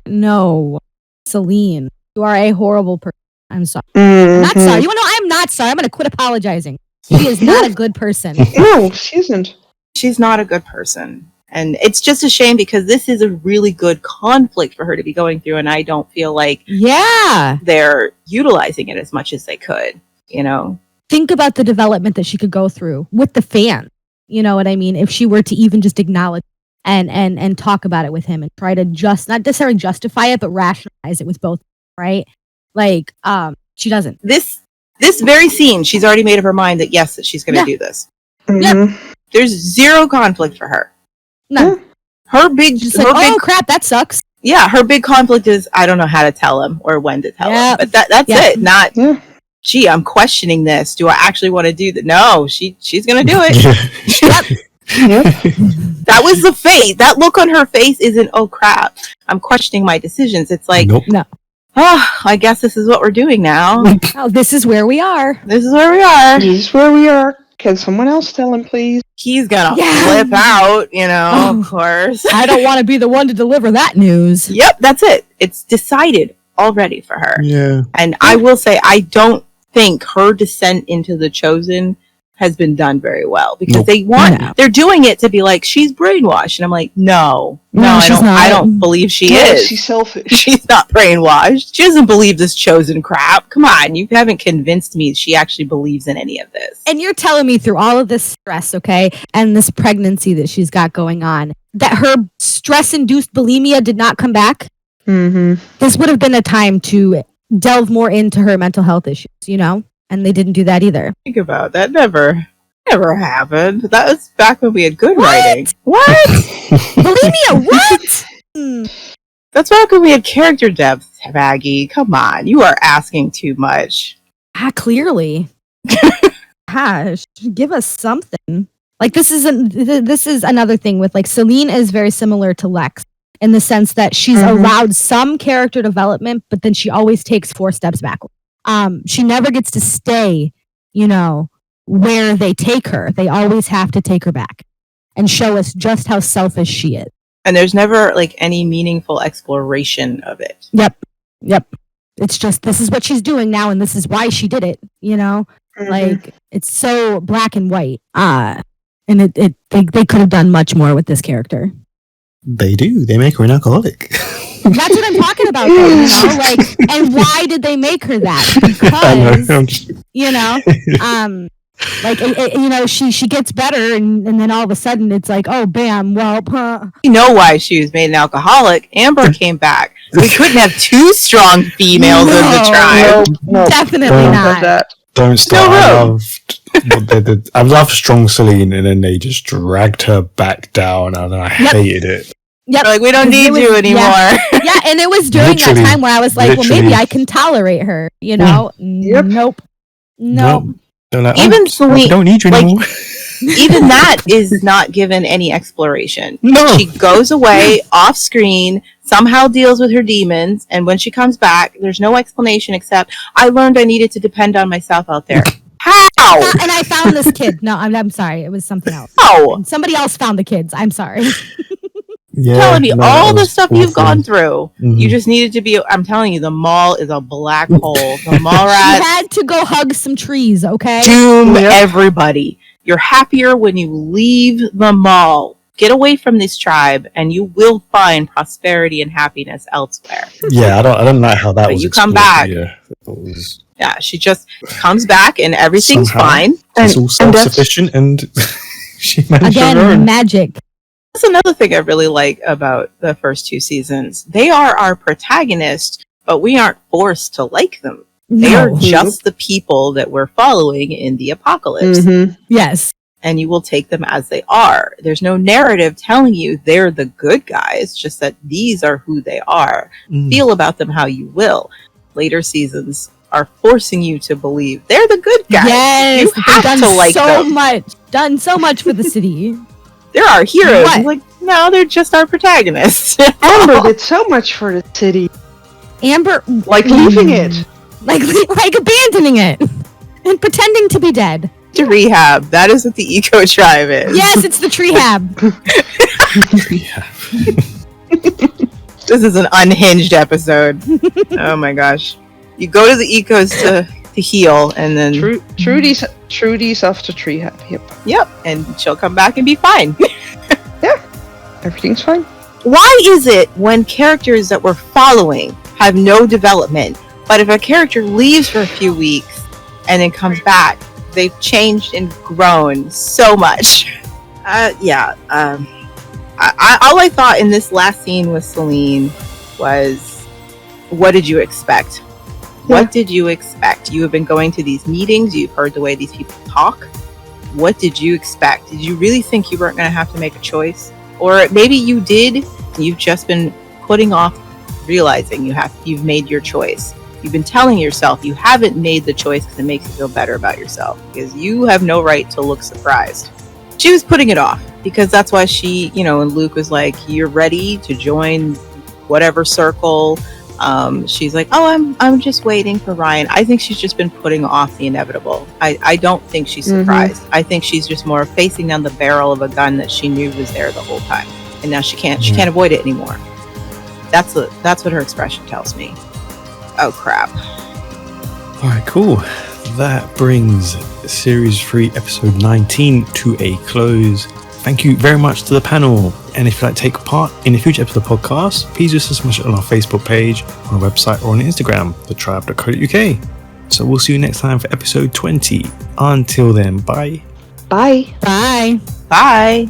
Salene, you are a horrible person. I'm sorry. Mm-hmm. Not sorry. You know, I'm not sorry. I'm going to quit apologizing. She is not a good person. No, she isn't. She's not a good person. And it's just a shame because this is a really good conflict for her to be going through, and I don't feel like they're utilizing it as much as they could, you know? Think about the development that she could go through with the fan. You know what I mean? If she were to even just acknowledge and talk about it with him and try to not necessarily justify it, but rationalize it with both, right? Like, she doesn't. This very scene, she's already made up her mind that yes, that she's going to do this. Mm-hmm. Yep. There's zero conflict for her. None. Oh crap, that sucks. Yeah, her big conflict is I don't know how to tell him or when to tell him. But that's it. Not gee, I'm questioning this. Do I actually want to do that? No, she's gonna do it. That was the face. That look on her face isn't, oh crap, I'm questioning my decisions. It's like, no. Oh, I guess this is what we're doing now. Oh, this is where we are. This is where we are. This is where we are. Can someone else tell him, please? He's gonna flip out, you know, of course. I don't want to be the one to deliver that news. Yep, that's it. It's decided already for her. Yeah. And I will say, I don't think her descent into the Chosen has been done very well because they're doing it to be like, she's brainwashed. And I'm like, no, I don't believe she is. She's selfish. She's not brainwashed. She doesn't believe this Chosen crap. Come on, you haven't convinced me she actually believes in any of this. And you're telling me through all of this stress, okay, and this pregnancy that she's got going on, that her stress-induced bulimia did not come back? Mm-hmm. This would have been a time to delve more into her mental health issues, you know? And they didn't do that either. Think about that. Never happened. That was back when we had good writing. What? Bulimia, what? That's back when we had character depth, Maggie. Come on. You are asking too much. Clearly. Gosh, give us something. Like, this is another thing with, like, Salene is very similar to Lex in the sense that she's allowed some character development, but then she always takes 4 steps backward. She never gets to stay, you know, where they take her. They always have to take her back and show us just how selfish she is. And there's never like any meaningful exploration of it. Yep. It's just, this is what she's doing now and this is why she did it, you know? Like, it's so black and white. And they could have done much more with this character. They do. They make her an alcoholic. That's what I'm talking about, though, you know? Like, and why did they make her that? Because, you know, like, you know, she gets better, and then all of a sudden it's like, oh, bam, well, You know why she was made an alcoholic? Amber came back. We couldn't have 2 strong females in the tribe. No, definitely not. Don't start. I loved strong Salene, and then they just dragged her back down, and I hated it. Yep. Like, we don't need you anymore. Yeah, and it was during that time where I was like, well, maybe I can tolerate her, you know? Nope. They're like, even Salene, we don't need you anymore. Even that is not given any exploration. No. She goes away off screen, somehow deals with her demons, and when she comes back, there's no explanation except, I learned I needed to depend on myself out there. How? And I found this kid. No, I'm sorry. It was something else. Oh. Somebody else found the kids. I'm sorry. Telling me all the stuff you've gone through. You just needed to be. I'm telling you, the mall is a black hole. The mall rats. She had to go hug some trees, okay? Doom everybody. You're happier when you leave the mall. Get away from this tribe, and you will find prosperity and happiness elsewhere. Yeah, I don't like how that But was. you come explored, back. Yeah, Yeah, she just comes back, and everything's somehow fine. She's all self-sufficient, and she managed her Again, own. magic. That's another thing I really like about the first 2 seasons. They are our protagonists, but we aren't forced to like them. They are just the people that we're following in the apocalypse. Yes. And you will take them as they are. There's no narrative telling you they're the good guys, just that these are who they are. Feel about them how you will. Later seasons are forcing you to believe they're the good guys. Yes, you have done to like so them. done so much for the city. They're our heroes. What? Like, no, they're just our protagonists. Amber did so much for the city. Amber, like leaving it, like abandoning it, and pretending to be dead. To rehab. That is what the eco tribe is. Yes, it's the trehab. This is an unhinged episode. Oh my gosh. You go to the ecos to heal, and then Trudy's off to rehab. Yep, and she'll come back and be fine. Yeah, everything's fine. Why is it when characters that we're following have no development, but if a character leaves for a few weeks and then comes back, they've changed and grown so much? All I thought in this last scene with Salene was, what did you expect? What did you expect? You have been going to these meetings. You've heard the way these people talk. What did you expect? Did you really think you weren't going to have to make a choice? Or maybe you did. You've just been putting off realizing you've made your choice. You've been telling yourself you haven't made the choice because it makes you feel better about yourself. Because you have no right to look surprised. She was putting it off because that's why she, and Luke was like, "You're ready to join whatever circle." She's like, "Oh, I'm just waiting for Ryan." I think she's just been putting off the inevitable. I don't think she's surprised. I think she's just more facing down the barrel of a gun that she knew was there the whole time, and now she can't avoid it anymore. That's what her expression tells me. Oh crap. Alright, cool. That brings Series 3, Episode 19 to a close. Thank you very much to the panel. And if you'd like to take part in a future episode of the podcast, please just smash it on our Facebook page, on our website, or on Instagram, thetribe.co.uk. So we'll see you next time for episode 20. Until then, bye. Bye. Bye. Bye.